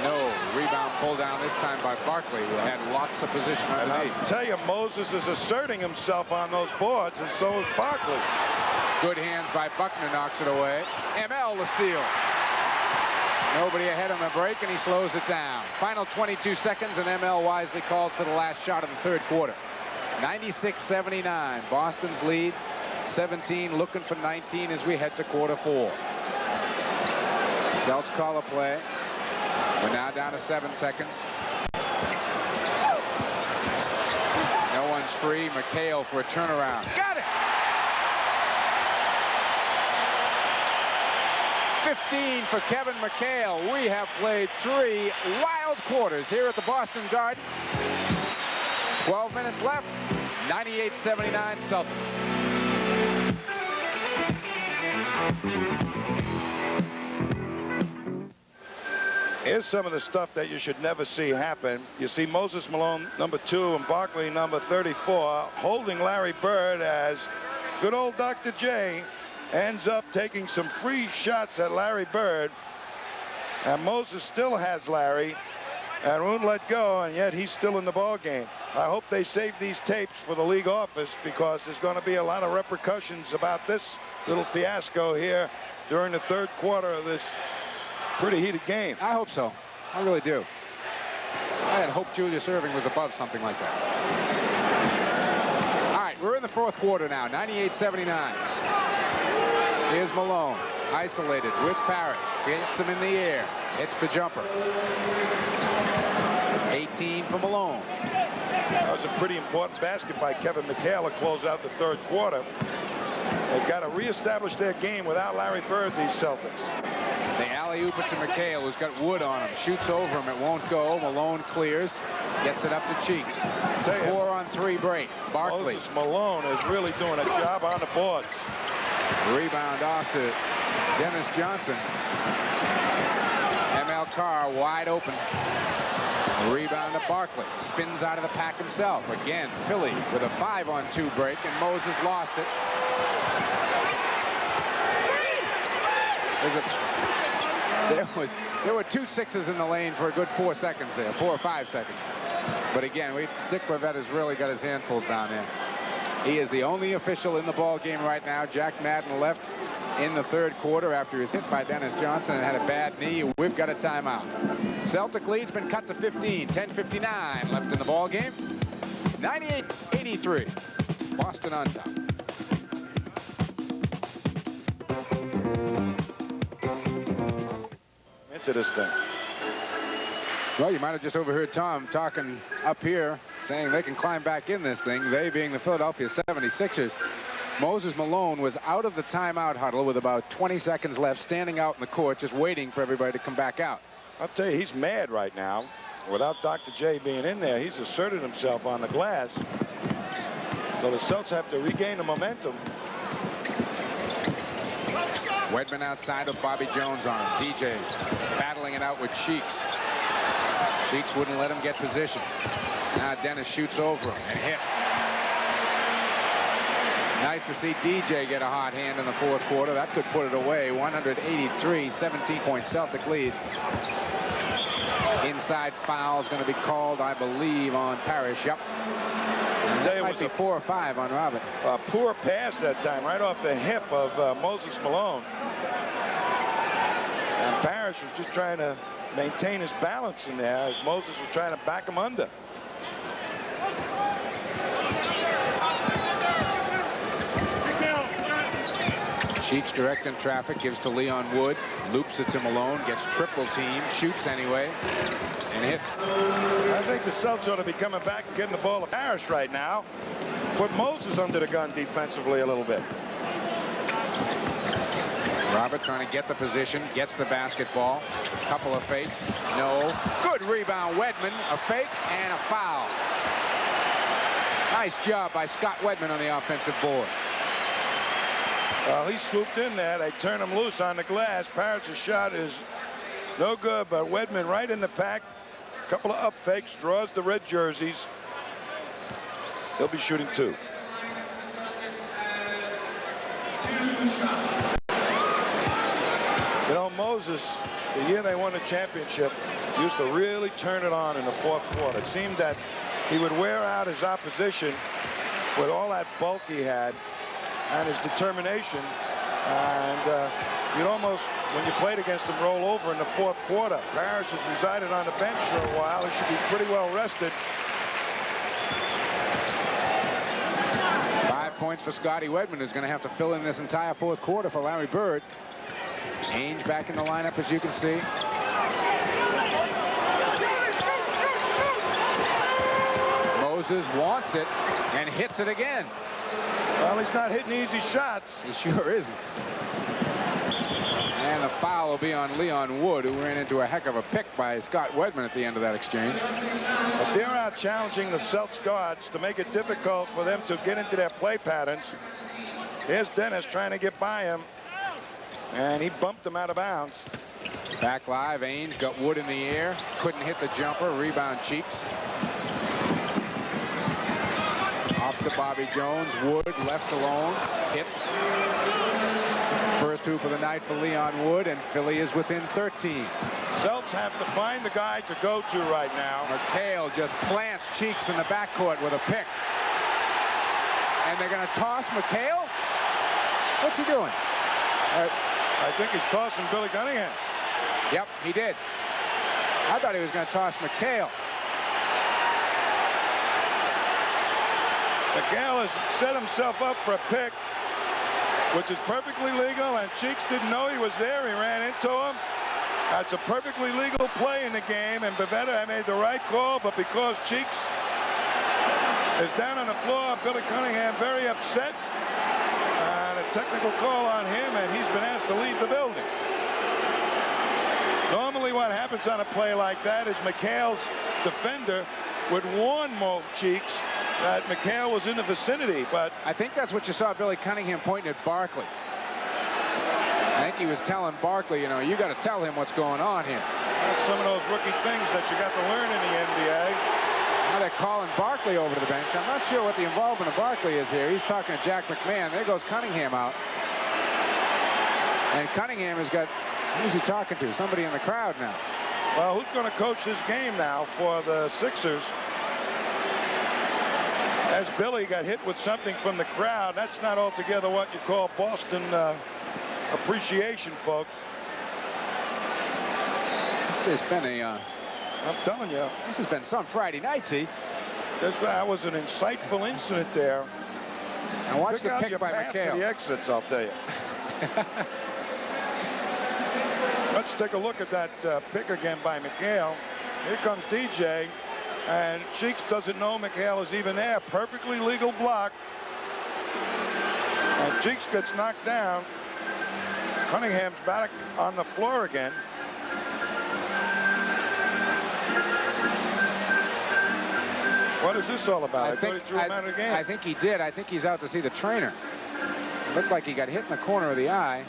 No, rebound pulled down this time by Barkley, who had lots of position underneath. I'll tell you, Moses is asserting himself on those boards, and so is Barkley. Good hands by Buckner, knocks it away. ML the steal. Nobody ahead on the break, and he slows it down. Final 22 seconds, and ML wisely calls for the last shot of the third quarter. 96-79, Boston's lead. 17 looking for 19 as we head to quarter four. Celtics call a play. We're now down to 7 seconds. No one's free. McHale for a turnaround. Got it! 15 for Kevin McHale. We have played 3 wild quarters here at the Boston Garden. 12 minutes left. 98-79 Celtics. Here's some of the stuff that you should never see happen. You see Moses Malone, number 2, and Barkley, number 34, holding Larry Bird as good old Dr. J ends up taking some free shots at Larry Bird. And Moses still has Larry and won't let go, and yet he's still in the ball game. I hope they save these tapes for the league office, because there's going to be a lot of repercussions about this little fiasco here during the third quarter of this pretty heated game. I hope so. I really do. I had hoped Julius Erving was above something like that. All right, we're in the fourth quarter now, 98-79. Here's Malone, isolated with Parrish. Gets him in the air. Hits the jumper. 18 for Malone. That was a pretty important basket by Kevin McHale to close out the third quarter. They've got to reestablish their game without Larry Bird, these Celtics. The alley-oop it to McHale, who's got Wood on him. Shoots over him. It won't go. Malone clears. Gets it up to Cheeks. 4-on-3 break. Barkley. Moses Malone is really doing a job on the boards. Rebound off to Dennis Johnson. ML Carr wide open. Rebound to Barkley. Spins out of the pack himself. Again, Philly with a 5-on-2 break, and Moses lost it. There were 2 6s in the lane for a good 4 seconds there, 4 or 5 seconds. But again, Dick Bavette has really got his handfuls down there. He is the only official in the ball game right now. Jack Madden left in the third quarter after he was hit by Dennis Johnson and had a bad knee. We've got a timeout. Celtic lead's been cut to 15. 10:59 left in the ball game. 98-83. Boston on top. Into this thing. Well, you might have just overheard Tom talking up here, saying they can climb back in this thing, they being the Philadelphia 76ers. Moses Malone was out of the timeout huddle with about 20 seconds left, standing out in the court, just waiting for everybody to come back out. I'll tell you, he's mad right now. Without Dr. J being in there, he's asserted himself on the glass. So the Celtics have to regain the momentum. Wedman outside with Bobby Jones on him. DJ battling it out with Cheeks. Cheeks wouldn't let him get position. Now Dennis shoots over him and hits. Nice to see DJ get a hot hand in the fourth quarter. That could put it away. 183, 17-point Celtic lead. Inside foul is going to be called, I believe, on Parrish. Yep. That might be 4 or 5 on Robert. A poor pass that time, right off the hip of Moses Malone. And Parrish was just trying to maintain his balance in there as Moses was trying to back him under. Cheeks directing traffic, gives to Leon Wood, loops it to Malone, gets triple teamed, shoots anyway, and hits. I think the Celtics ought to be coming back and getting the ball to Parrish right now. Put Moses under the gun defensively a little bit. Robert trying to get the position, gets the basketball. Couple of fakes. No. Good rebound, Wedman. A fake and a foul. Nice job by Scott Wedman on the offensive board. Well, he swooped in there. They turn him loose on the glass. Parrish's shot is no good, but Wedman right in the pack. Couple of up fakes, draws the red jerseys. He'll be shooting 2. You know, Moses, the year they won the championship, used to really turn it on in the 4th quarter. It seemed that he would wear out his opposition with all that bulk he had and his determination. And you'd almost, when you played against him, roll over in the 4th quarter. Parrish has resided on the bench for a while. He should be pretty well rested. 5 points for Scotty Wedman, who's going to have to fill in this entire 4th quarter for Larry Bird. Ainge back in the lineup, as you can see. Moses wants it and hits it again. Well, he's not hitting easy shots. He sure isn't. And the foul will be on Leon Wood, who ran into a heck of a pick by Scott Wedman at the end of that exchange. But they're out challenging the Celtics guards to make it difficult for them to get into their play patterns. Here's Dennis trying to get by him, and he bumped him out of bounds. Back live, Ainge got Wood in the air, couldn't hit the jumper, rebound Cheeks. Off to Bobby Jones, Wood left alone, hits. First hoop of the night for Leon Wood, and Philly is within 13. Celtics have to find the guy to go to right now. McHale just plants Cheeks in the backcourt with a pick. And they're going to toss McHale? What's he doing? I think he's tossing Billy Cunningham. Yep, he did. I thought he was going to toss McHale. McHale has set himself up for a pick, which is perfectly legal, and Cheeks didn't know he was there. He ran into him. That's a perfectly legal play in the game, and Bavetta made the right call, but because Cheeks is down on the floor, Billy Cunningham very upset, and a technical call on him, and he's been asked to leave the building. Normally what happens on a play like that is McHale's defender would warn Mo Cheeks that McHale was in the vicinity, but I think that's what you saw Billy Cunningham pointing at Barkley. I think he was telling Barkley, you know, you got to tell him what's going on here. That's some of those rookie things that you got to learn in the NBA. Now they're calling Barkley over to the bench. I'm not sure what the involvement of Barkley is here. He's talking to Jack McMahon. There goes Cunningham out. And Cunningham has got, who's he talking to? Somebody in the crowd now. Well, who's going to coach this game now for the Sixers? As Billy got hit with something from the crowd, that's not altogether what you call Boston appreciation, folks. It's been a, I'm telling you. This has been some Friday night, T. That was an insightful incident there. And watch the pick by McHale. The exits, I'll tell you. Let's take a look at that pick again by McHale. Here comes DJ. And Cheeks doesn't know McHale is even there. Perfectly legal block. And Cheeks gets knocked down. Cunningham's back on the floor again. What is this all about? I thought he threw him out of the game. I think he did. I think he's out to see the trainer. It looked like he got hit in the corner of the eye.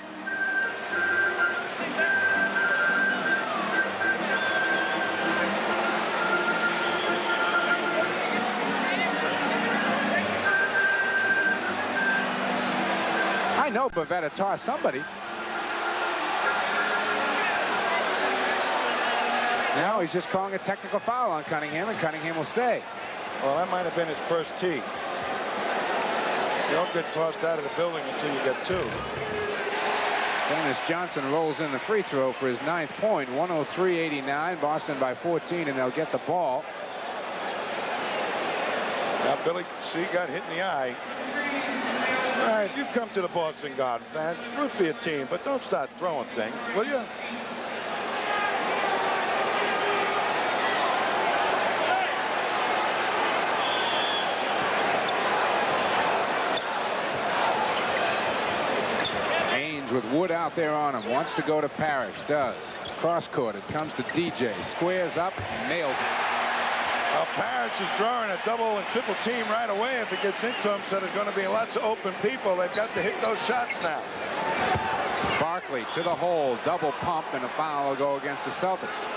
I know Bavetta tossed somebody. Now he's just calling a technical foul on Cunningham, and Cunningham will stay. Well, that might have been his first tee. You don't get tossed out of the building until you get 2. Dennis Johnson rolls in the free throw for his 9th point. 103-89. Boston by 14, and they'll get the ball. Now Billy C got hit in the eye. All right, you've come to the Boston Garden, fans. Root for your team, but don't start throwing things, will you? With Wood out there on him, wants to go to Parrish, does. Cross court, it comes to DJ, squares up, and nails it. Well, Parrish is drawing a double and triple team right away if it gets into him, so there's going to be lots of open people. They've got to hit those shots now. Barkley to the hole, double pump, and a foul will go against the Celtics.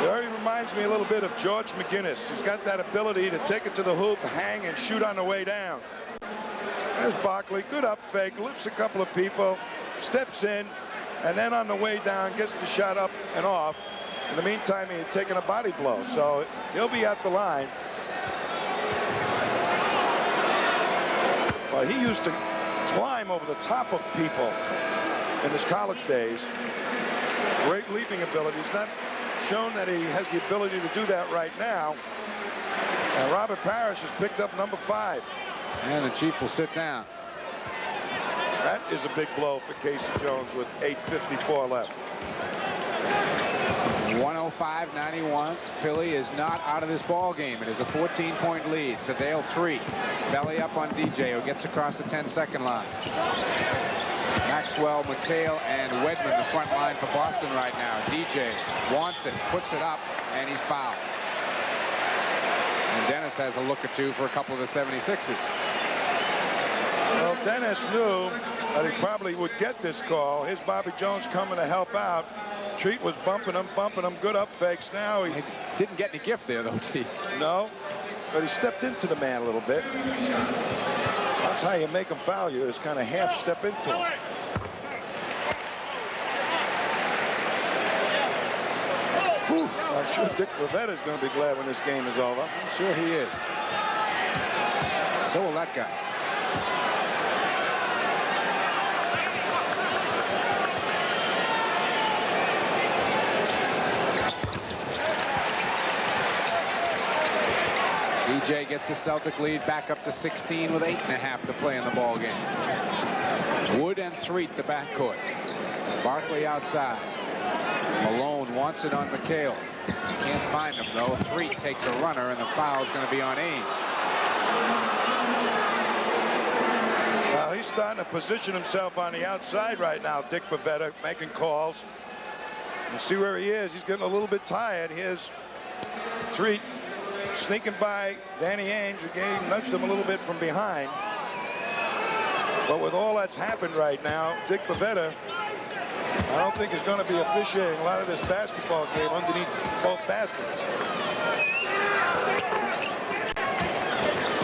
It already reminds me a little bit of George McGinnis. He's got that ability to take it to the hoop, hang, and shoot on the way down. There's Barkley, good up fake, lifts a couple of people, steps in, and then on the way down gets the shot up and off. In the meantime, he had taken a body blow, so he'll be at the line. Well, he used to climb over the top of people in his college days. Great leaping ability. He's not shown that he has the ability to do that right now. And Robert Parrish has picked up number 5. And the Chief will sit down. That is a big blow for Casey Jones with 8:54 left. 105-91. Philly is not out of this ball game. It is a 14-point lead. Sedale 3. Belly up on DJ, who gets across the 10-second line. Maxwell, McHale, and Wedman the front line for Boston right now. DJ wants it, puts it up, and he's fouled. And Dennis has a look or two for a couple of the 76ers. Well, Dennis knew that he probably would get this call. Here's Bobby Jones coming to help out. Treat was bumping him, good up fakes. Now he didn't get any gift there, though, T. No, but he stepped into the man a little bit. That's how you make him foul you, is kind of half step into him. I'm sure Dick Rivetta is going to be glad when this game is over. I'm sure he is. So will that guy. DJ gets the Celtic lead back up to 16 with 8.5 to play in the ball game. Wood and Threet the backcourt. Barkley outside. Malone wants it on McHale. Can't find him, though. Threet takes a runner, and the foul is going to be on Ainge. Well, he's starting to position himself on the outside right now, Dick Bavetta, making calls. You see where he is. He's getting a little bit tired. Here's Threet sneaking by Danny Ainge, again nudged him a little bit from behind. But with all that's happened right now, Dick Bavetta, I don't think is going to be officiating a lot of this basketball game underneath both baskets.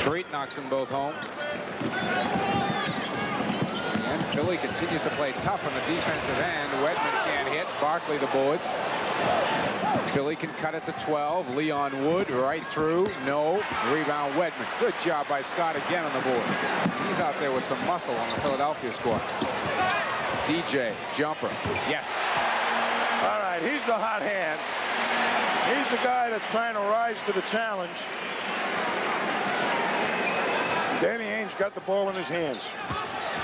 Threet knocks them both home. And Philly continues to play tough on the defensive end. Wedman can't hit. Barkley the boards. Philly can cut it to 12. Leon Wood right through. No. Rebound Wedman. Good job by Scott again on the boards. He's out there with some muscle on the Philadelphia squad. DJ, jumper. Yes. All right, he's the hot hand. He's the guy that's trying to rise to the challenge. Danny Ainge got the ball in his hands.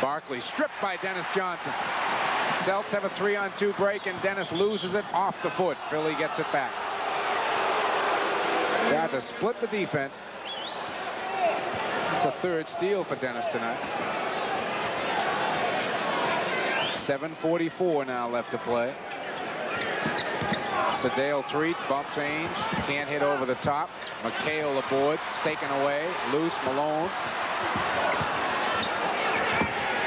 Barkley stripped by Dennis Johnson. Celts have a 3-on-2 break, and Dennis loses it off the foot. Philly gets it back. Tried to split the defense. It's a third steal for Dennis tonight. 7:44 now left to play. Sedale Threet bumps Ainge. Can't hit over the top. McHale the boards. It's taken away. Loose. Malone.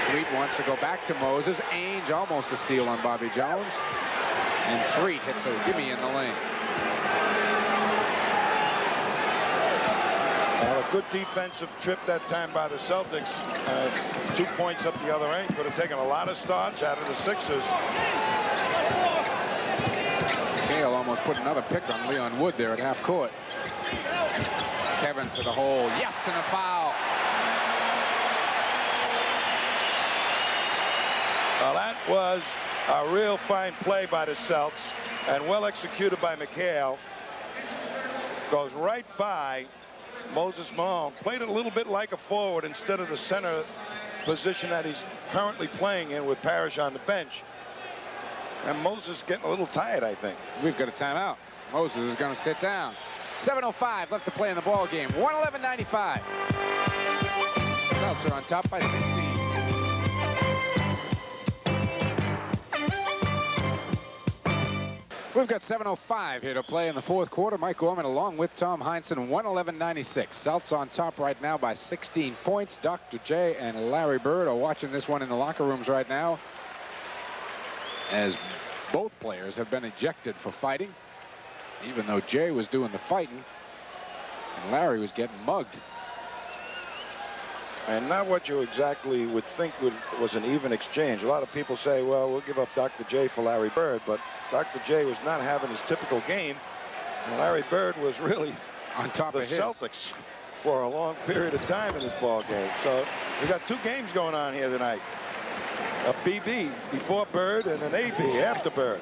Threet wants to go back to Moses. Ainge almost a steal on Bobby Jones. And Threet hits a gimme in the lane. Well, a good defensive trip that time by the Celtics. 2 points up the other end. Would have taken a lot of starch out of the Sixers. Hale almost put another pick on Leon Wood there at half court. Kevin to the hole. Yes, and a foul. Well, that was a real fine play by the Celts and well executed by McHale. Goes right by Moses Malone. Played it a little bit like a forward instead of the center position that he's currently playing in with Parrish on the bench. And Moses getting a little tired, I think. We've got a timeout. Moses is going to sit down. 7:05 left to play in the ball game. 111-95. Celtics are on top by 16. We've got 7:05 here to play in the fourth quarter. Mike Gorman along with Tom Heinsohn. 111-96. Celtics on top right now by 16 points. Dr. J and Larry Bird are watching this one in the locker rooms right now, as both players have been ejected for fighting, even though Jay was doing the fighting and Larry was getting mugged. And not what you exactly would think was an even exchange. A lot of people say, well, we'll give up Dr. J for Larry Bird, but Dr. J was not having his typical game, and Larry Bird was really on top of the Celtics for a long period of time in this ball game. So we got two games going on here tonight. A BB before Bird and an AB after Bird.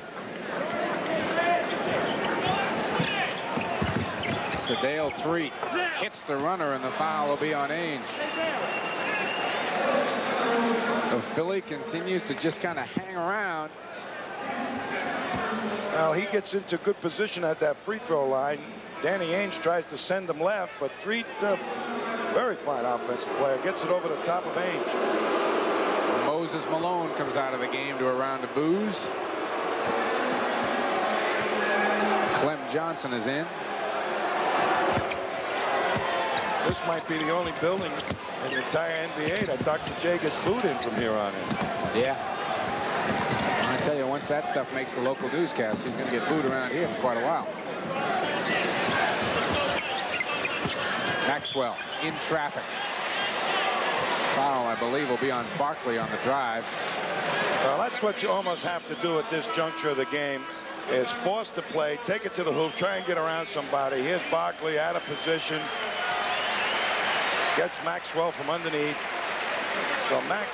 Sedale 3 hits the runner, and the foul will be on Ainge. So Philly continues to just kind of hang around. Well, he gets into good position at that free throw line. Danny Ainge tries to send him left, but very fine offensive player, gets it over the top of Ainge. Moses Malone comes out of the game to a round of boos. Clem Johnson is in. This might be the only building in the entire NBA that Dr. J gets booed in from here on in. Yeah. I tell you, once that stuff makes the local newscast, he's going to get booed around here for quite a while. Maxwell in traffic. Foul, I believe, will be on Barkley on the drive. Well, that's what you almost have to do at this juncture of the game, is force the play, take it to the hoop, try and get around somebody. Here's Barkley out of position. Gets Maxwell from underneath. So Max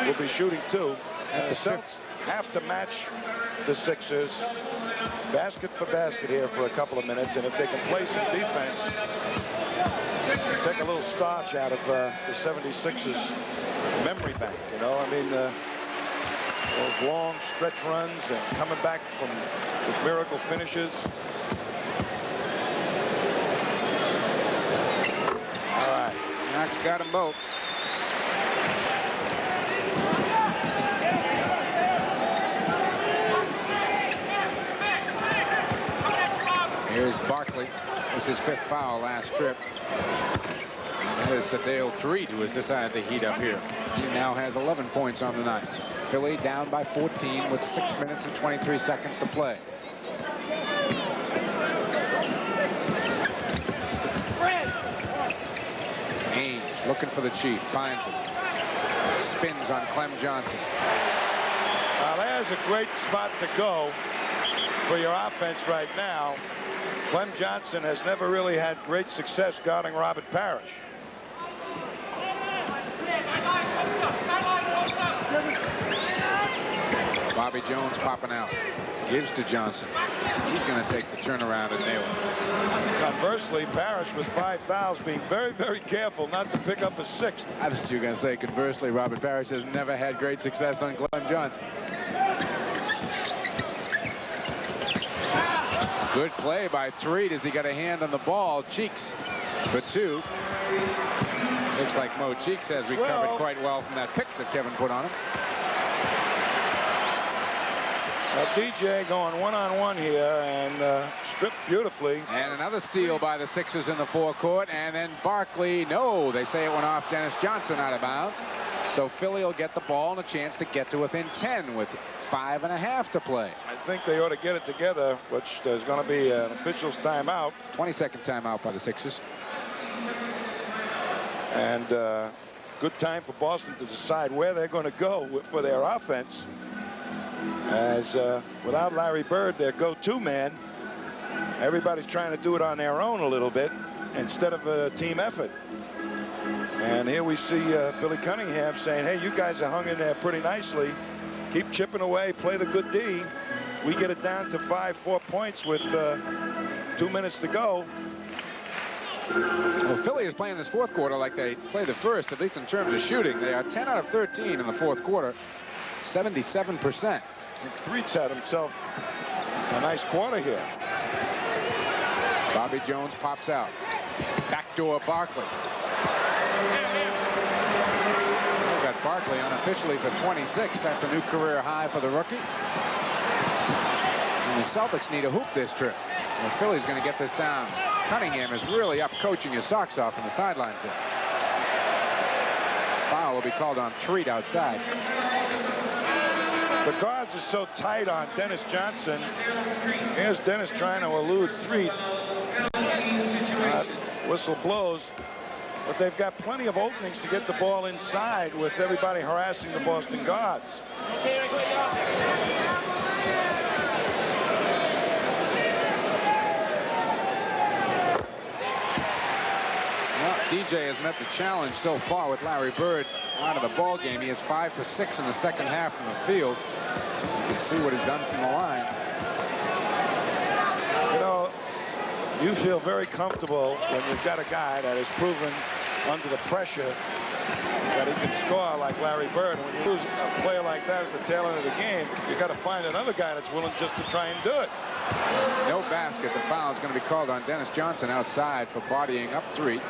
will be shooting two. And the Celtics have to match the Sixers basket for basket here for a couple of minutes. And if they can play some defense, take a little starch out of the 76ers memory bank. You know, I mean, those long stretch runs and coming back from with miracle finishes. Max got them both. Here's Barkley. This is his fifth foul last trip. And that is Sedale 3 who has decided to heat up here. He now has 11 points on the night. Philly down by 14 with 6 minutes and 23 seconds to play. Ainge looking for the Chief, finds him. Spins on Clem Johnson. There's a great spot to go for your offense right now. Clem Johnson has never really had great success guarding Robert Parrish. Bobby Jones popping out. Gives to Johnson. He's going to take the turnaround and nail it. Conversely, Parrish with 5 fouls being very, very careful not to pick up a sixth. I thought you were going to say conversely, Robert Parrish has never had great success on Clem Johnson. Good play by 3. Does he got a hand on the ball? Cheeks for 2. Looks like Mo Cheeks has recovered quite well from that pick that Kevin put on him. DJ going one-on-one here and stripped beautifully. And another steal by the Sixers in the forecourt. And then Barkley, no, they say it went off Dennis Johnson out of bounds. So Philly will get the ball and a chance to get to within 10 with 5.5 to play. I think they ought to get it together, which there's going to be an official's timeout. 20-second timeout by the Sixers. And good time for Boston to decide where they're going to go for their offense. As without Larry Bird, their go-to man, everybody's trying to do it on their own a little bit. instead of a team effort. And here we see Billy Cunningham saying, hey, you guys are hung in there pretty nicely. Keep chipping away, play the good D. We get it down to 4 points with 2 minutes to go. Well, Philly is playing this fourth quarter like they played the first, at least in terms of shooting. They are 10 out of 13 in the fourth quarter, 77%. Threet's had himself a nice quarter here. Bobby Jones pops out. Backdoor Barkley. They've got Barkley unofficially for 26. That's a new career high for the rookie. And the Celtics need a hoop this trip. Well, Philly's going to get this down. Cunningham is really up coaching his socks off on the sidelines there. Foul will be called on Threet outside. The guards are so tight on Dennis Johnson. Here's Dennis trying to elude Threet. Whistle blows. But they've got plenty of openings to get the ball inside with everybody harassing the Boston guards. DJ has met the challenge so far with Larry Bird out of the ball game. He is 5 for 6 in the second half from the field. You can see what he's done from the line. You know, you feel very comfortable when you've got a guy that has proven under the pressure that he can score like Larry Bird. When you lose a player like that at the tail end of the game, you got to find another guy that's willing just to try and do it. No basket. The foul is going to be called on Dennis Johnson outside for bodying up Threet.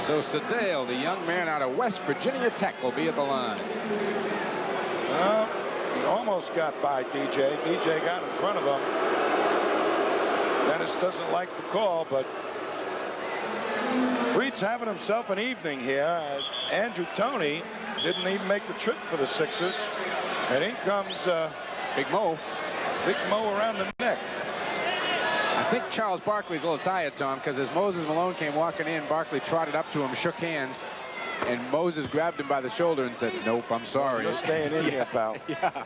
So Sedale, the young man out of West Virginia Tech, will be at the line. Well, he almost got by DJ. DJ got in front of him. Dennis doesn't like the call, but Threet's having himself an evening here as Andrew Toney didn't even make the trip for the Sixers. And in comes Big Mo. Big Mo around the neck. I think Charles Barkley's a little tired, Tom, because as Moses Malone came walking in, Barkley trotted up to him, shook hands, and Moses grabbed him by the shoulder and said, nope, I'm sorry. You're staying in here, pal. Yeah.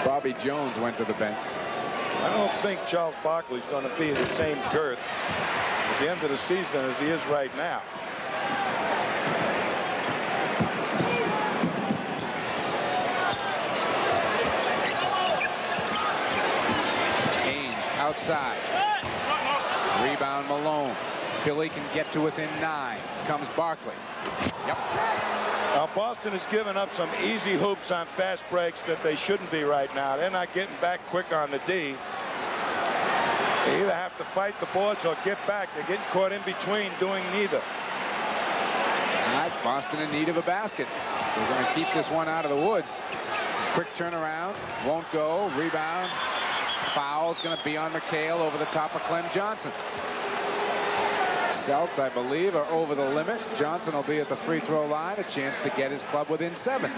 Bobby Jones went to the bench. I don't think Charles Barkley's going to be the same girth at the end of the season as he is right now. Outside. Rebound Malone. Philly can get to within 9. Comes Barkley. Yep. Now Boston has given up some easy hoops on fast breaks that they shouldn't be right now. They're not getting back quick on the D. They either have to fight the boards or get back. They're getting caught in between doing neither. All right, Boston in need of a basket. They're going to keep this one out of the woods. Quick turnaround. Won't go. Rebound. Foul's going to be on McHale over the top of Clem Johnson. Celts, I believe, are over the limit. Johnson will be at the free throw line. A chance to get his club within 7.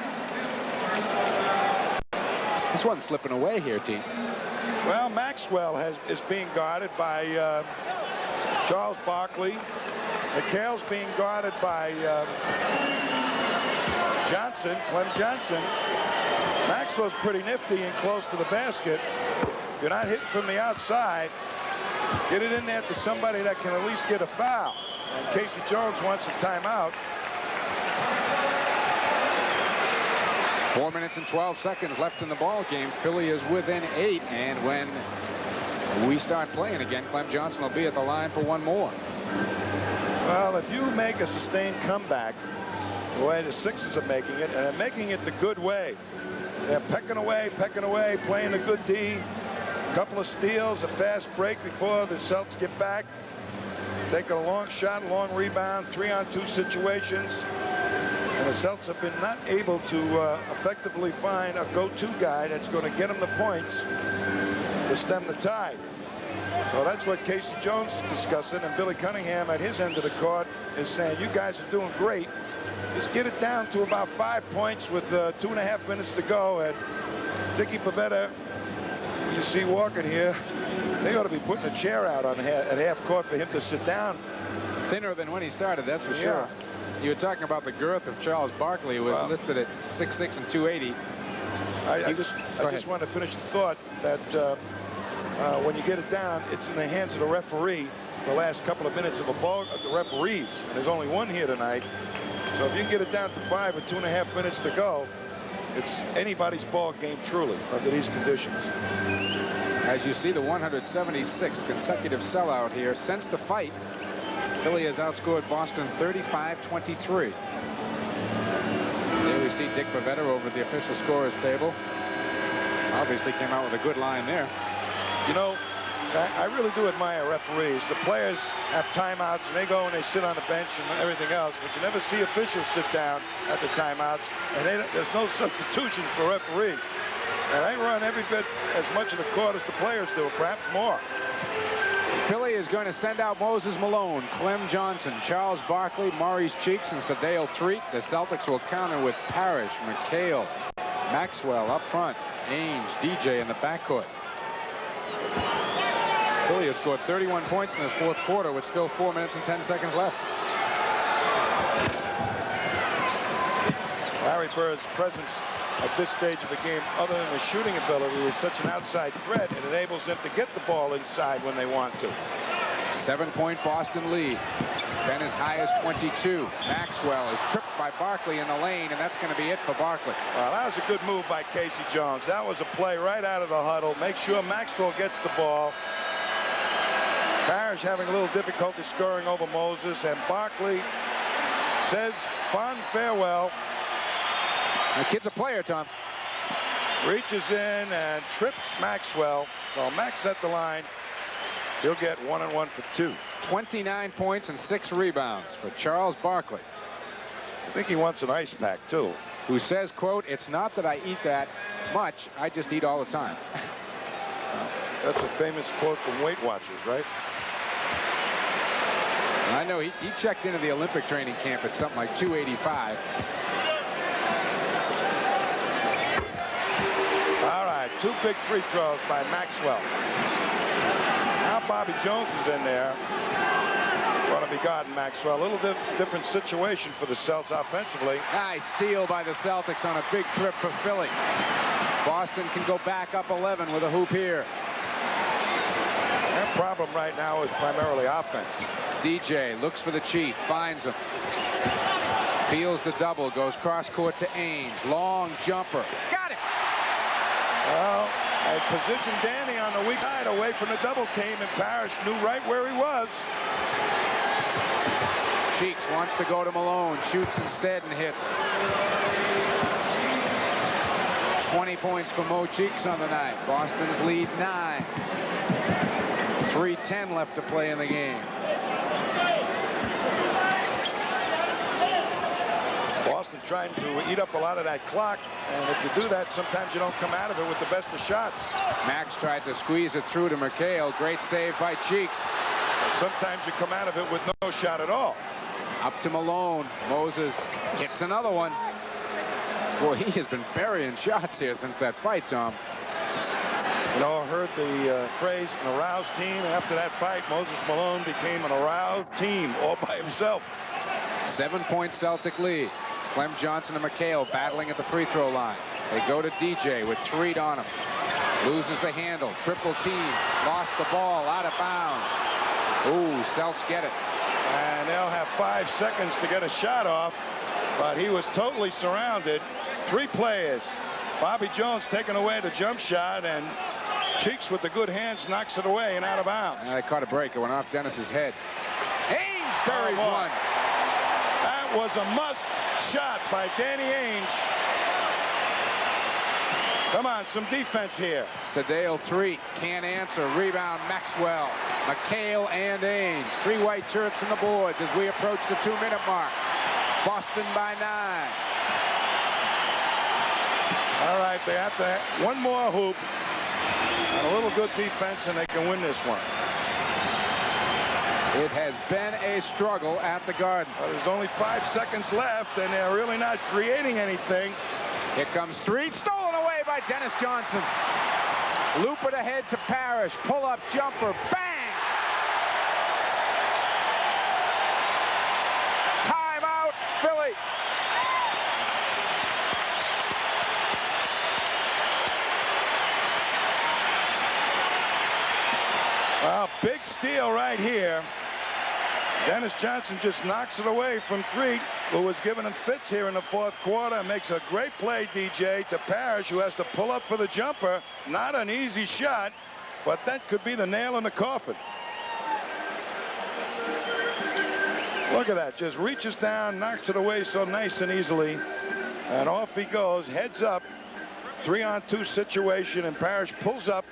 This one's slipping away here, team. Well, Maxwell is being guarded by Charles Barkley. McHale's being guarded by Johnson, Clem Johnson. Maxwell's pretty nifty and close to the basket. If you're not hitting from the outside, get it in there to somebody that can at least get a foul. And Casey Jones wants a timeout. 4 minutes and 12 seconds left in the ball game. Philly is within 8, and when we start playing again, Clem Johnson will be at the line for one more. Well, if you make a sustained comeback the way the Sixers are making it, and they're making it the good way, they're pecking away, playing a good D. A couple of steals, a fast break before the Celtics get back. Taking a long shot, long rebound, 3-on-2 situations. And the Celtics have been not able to effectively find a go-to guy that's going to get them the points to stem the tide. So that's what Casey Jones is discussing, and Billy Cunningham at his end of the court is saying, you guys are doing great. Just get it down to about 5 points with 2.5 minutes to go. And Dickie Pavetta, you see walking here, they ought to be putting a chair out on at half court for him to sit down. Thinner than when he started, that's for sure. You were talking about the girth of Charles Barkley, who was listed at 6'6" and 280. I just want to finish the thought that when you get it down, it's in the hands of the referee. The last couple of minutes of the referees, and there's only one here tonight. So if you can get it down to 5 with 2.5 minutes to go, it's anybody's ball game truly under these conditions. As you see, the 176th consecutive sellout here since the fight. Philly has outscored Boston 35-23. There we see Dick Bavetta over at the official scorers table. Obviously came out with a good line there. You know, I really do admire referees. The players have timeouts, and they go and they sit on the bench and everything else, but you never see officials sit down at the timeouts, and there's no substitutions for referees. And they run every bit as much of the court as the players do, perhaps more. Philly is going to send out Moses Malone, Clem Johnson, Charles Barkley, Maurice Cheeks, and Sadale Threet. The Celtics will counter with Parrish, McHale, Maxwell up front, Ainge, DJ in the backcourt. Philly has scored 31 points in this fourth quarter with still 4 minutes and 10 seconds left. Larry Bird's presence at this stage of the game, other than his shooting ability, is such an outside threat. It enables them to get the ball inside when they want to. 7-point Boston lead. Ben as high as 22. Maxwell is tripped by Barkley in the lane, and that's going to be it for Barkley. Well, that was a good move by Casey Jones. That was a play right out of the huddle. Make sure Maxwell gets the ball. Parrish having a little difficulty scoring over Moses, and Barkley says fond farewell. The kid's a player, Tom. Reaches in and trips Maxwell. So Max at the line. He'll get 1-on-1 for 2. 29 points and 6 rebounds for Charles Barkley. I think he wants an ice pack, too. Who says, quote, "It's not that I eat that much, I just eat all the time." That's a famous quote from Weight Watchers, right? I know he checked into the Olympic training camp at something like 285. All right, 2 big free throws by Maxwell. Now Bobby Jones is in there. Going to be guarding Maxwell. A little different situation for the Celtics offensively. Nice steal by the Celtics on a big trip for Philly. Boston can go back up 11 with a hoop here. Their problem right now is primarily offense. DJ looks for the cheat, finds him. Feels the double, goes cross court to Ainge. Long jumper. Got it! Well, I positioned Danny on the weak side away from the double team, and Parrish knew right where he was. Cheeks wants to go to Malone, shoots instead and hits. 20 points for Mo Cheeks on the night. Boston's lead 9. 3:10 left to play in the game. Boston trying to eat up a lot of that clock, and if you do that, sometimes you don't come out of it with the best of shots. Max tried to squeeze it through to McHale. Great save by Cheeks. Sometimes you come out of it with no shot at all. Up to Malone. Moses hits another one. Boy, he has been burying shots here since that fight, Tom. You know, I heard the phrase, an aroused team. After that fight, Moses Malone became an aroused team all by himself. 7-point Celtic lead. Clem Johnson and McHale battling at the free throw line. They go to DJ with Threet on him. Loses the handle. Triple team. Lost the ball out of bounds. Ooh, Celts get it. And they'll have 5 seconds to get a shot off, but he was totally surrounded. 3 players. Bobby Jones taking away the jump shot, and Cheeks with the good hands knocks it away and out of bounds. They caught a break. It went off Dennis's head. Ainge buries one. That was a must shot by Danny Ainge. Come on, some defense here. Sadale Threet can't answer. Rebound Maxwell. McHale and Ainge. 3 white shirts on the boards as we approach the 2-minute mark. Boston by 9. All right, they have to have one more hoop and a little good defense, and they can win this one. It has been a struggle at the Garden. Well, there's only 5 seconds left, and they're really not creating anything. Here comes Threet, stolen away by Dennis Johnson. Loop it ahead to Parrish. Pull-up jumper. Bang! Timeout, Philly. Well, big steal right here. Dennis Johnson just knocks it away from Threet, who was giving him fits here in the fourth quarter. Makes a great play, DJ, to Parrish, who has to pull up for the jumper. Not an easy shot, but that could be the nail in the coffin. Look at that. Just reaches down, knocks it away so nice and easily. And off he goes, heads up. 3-on-2 situation, and Parrish pulls up.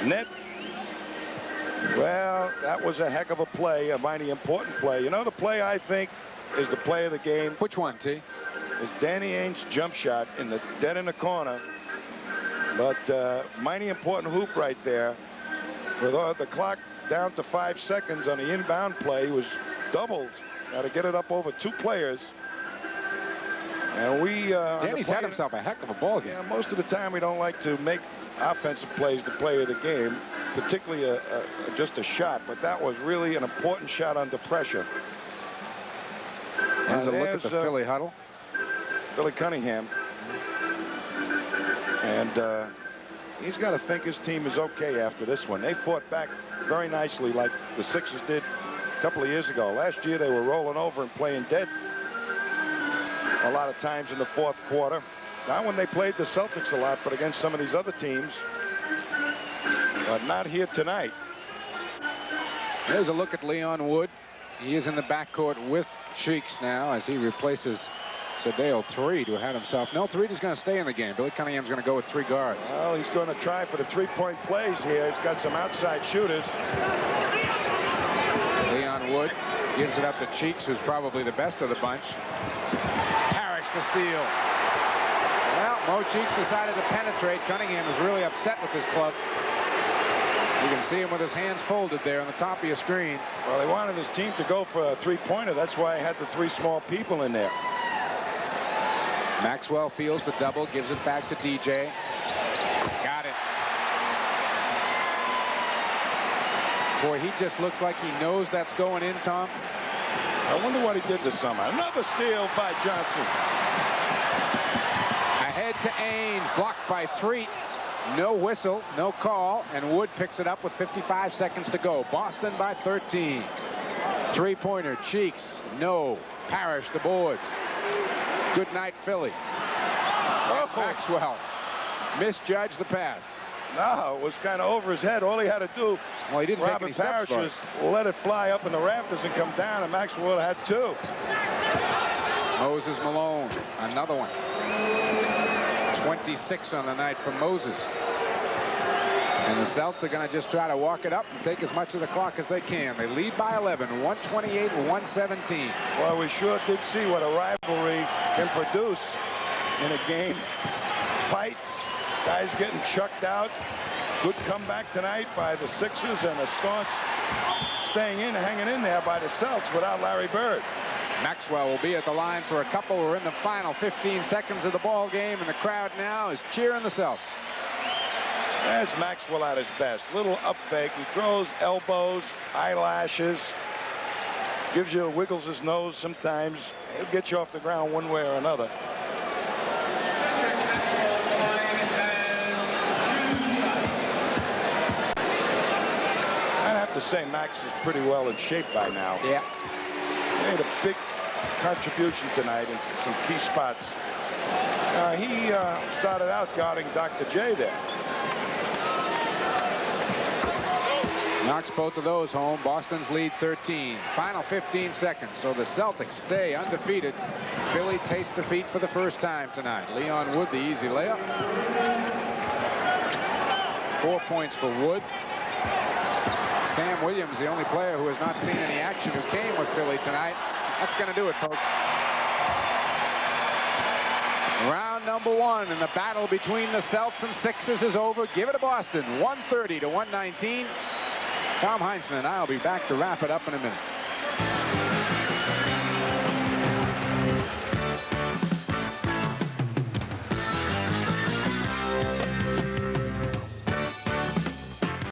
Net. Well, that was a heck of a play, a mighty important play. You know, the play I think is the play of the game. Which one, T? Is Danny Ainge's jump shot in the dead in the corner. But mighty important hoop right there. With the clock down to 5 seconds on the inbound play, was doubled. Got to get it up over 2 players. And Danny's had himself a heck of a ball game. Yeah, most of the time we don't like to make offensive plays the play of the game, particularly just a shot, but that was really an important shot under pressure. There's a look at the Philly huddle. Billy Cunningham. And he's got to think his team is okay after this one. They fought back very nicely like the Sixers did a couple of years ago. Last year they were rolling over and playing dead a lot of times in the fourth quarter. Not when they played the Celtics a lot, but against some of these other teams. But not here tonight. There's a look at Leon Wood. He is in the backcourt with Cheeks now as he replaces Sedale Threed, who had himself. No, Threed is going to stay in the game. Billy Cunningham's going to go with 3 guards. Well, he's going to try for the 3-point plays here. He's got some outside shooters. Leon Wood gives it up to Cheeks, who's probably the best of the bunch. Parrish the steal. Well, Mo Cheeks decided to penetrate. Cunningham is really upset with his club. You can see him with his hands folded there on the top of your screen. Well, he wanted his team to go for a 3-pointer. That's why he had the 3 small people in there. Maxwell feels the double, gives it back to DJ. Got it. Boy, he just looks like he knows that's going in, Tom. I wonder what he did this summer. Another steal by Johnson. Ahead to Ainge, blocked by Threet. No whistle, no call, and Wood picks it up with 55 seconds to go. Boston by 13. 3-pointer, Cheeks, no. Parrish the boards. Good night, Philly. Oh. Maxwell misjudged the pass. No, it was kind of over his head. All he had to do, well, he didn't Robert take any Parrish, steps was let it fly up in the rafters and come down, and Maxwell would have had 2. Moses Malone, another one. 26 on the night for Moses. And the Celtics are going to just try to walk it up and take as much of the clock as they can. They lead by 11, 128-117. Well, we sure did see what a rivalry can produce in a game. Fights, guys getting chucked out. Good comeback tonight by the Sixers, and a staunch staying in, hanging in there by the Celtics without Larry Bird. Maxwell will be at the line for a couple. We're in the final 15 seconds of the ball game, and the crowd now is cheering the Celtics. That's Maxwell at his best. Little up fake. He throws elbows, eyelashes, gives you wiggles his nose sometimes. He'll get you off the ground one way or another. I'd have to say Max is pretty well in shape by now. Yeah. Made a big contribution tonight in some key spots. He started out guarding Dr. J there. Knocks both of those home. Boston's lead 13. Final 15 seconds. So the Celtics stay undefeated. Philly tastes defeat for the first time tonight. Leon Wood, the easy layup. 4 points for Wood. Sam Williams, the only player who has not seen any action, who came with Philly tonight. That's going to do it, folks. Round number 1, and the battle between the Celtics and Sixers is over. Give it to Boston, 130-119. Tom Heinsohn and I will be back to wrap it up in a minute.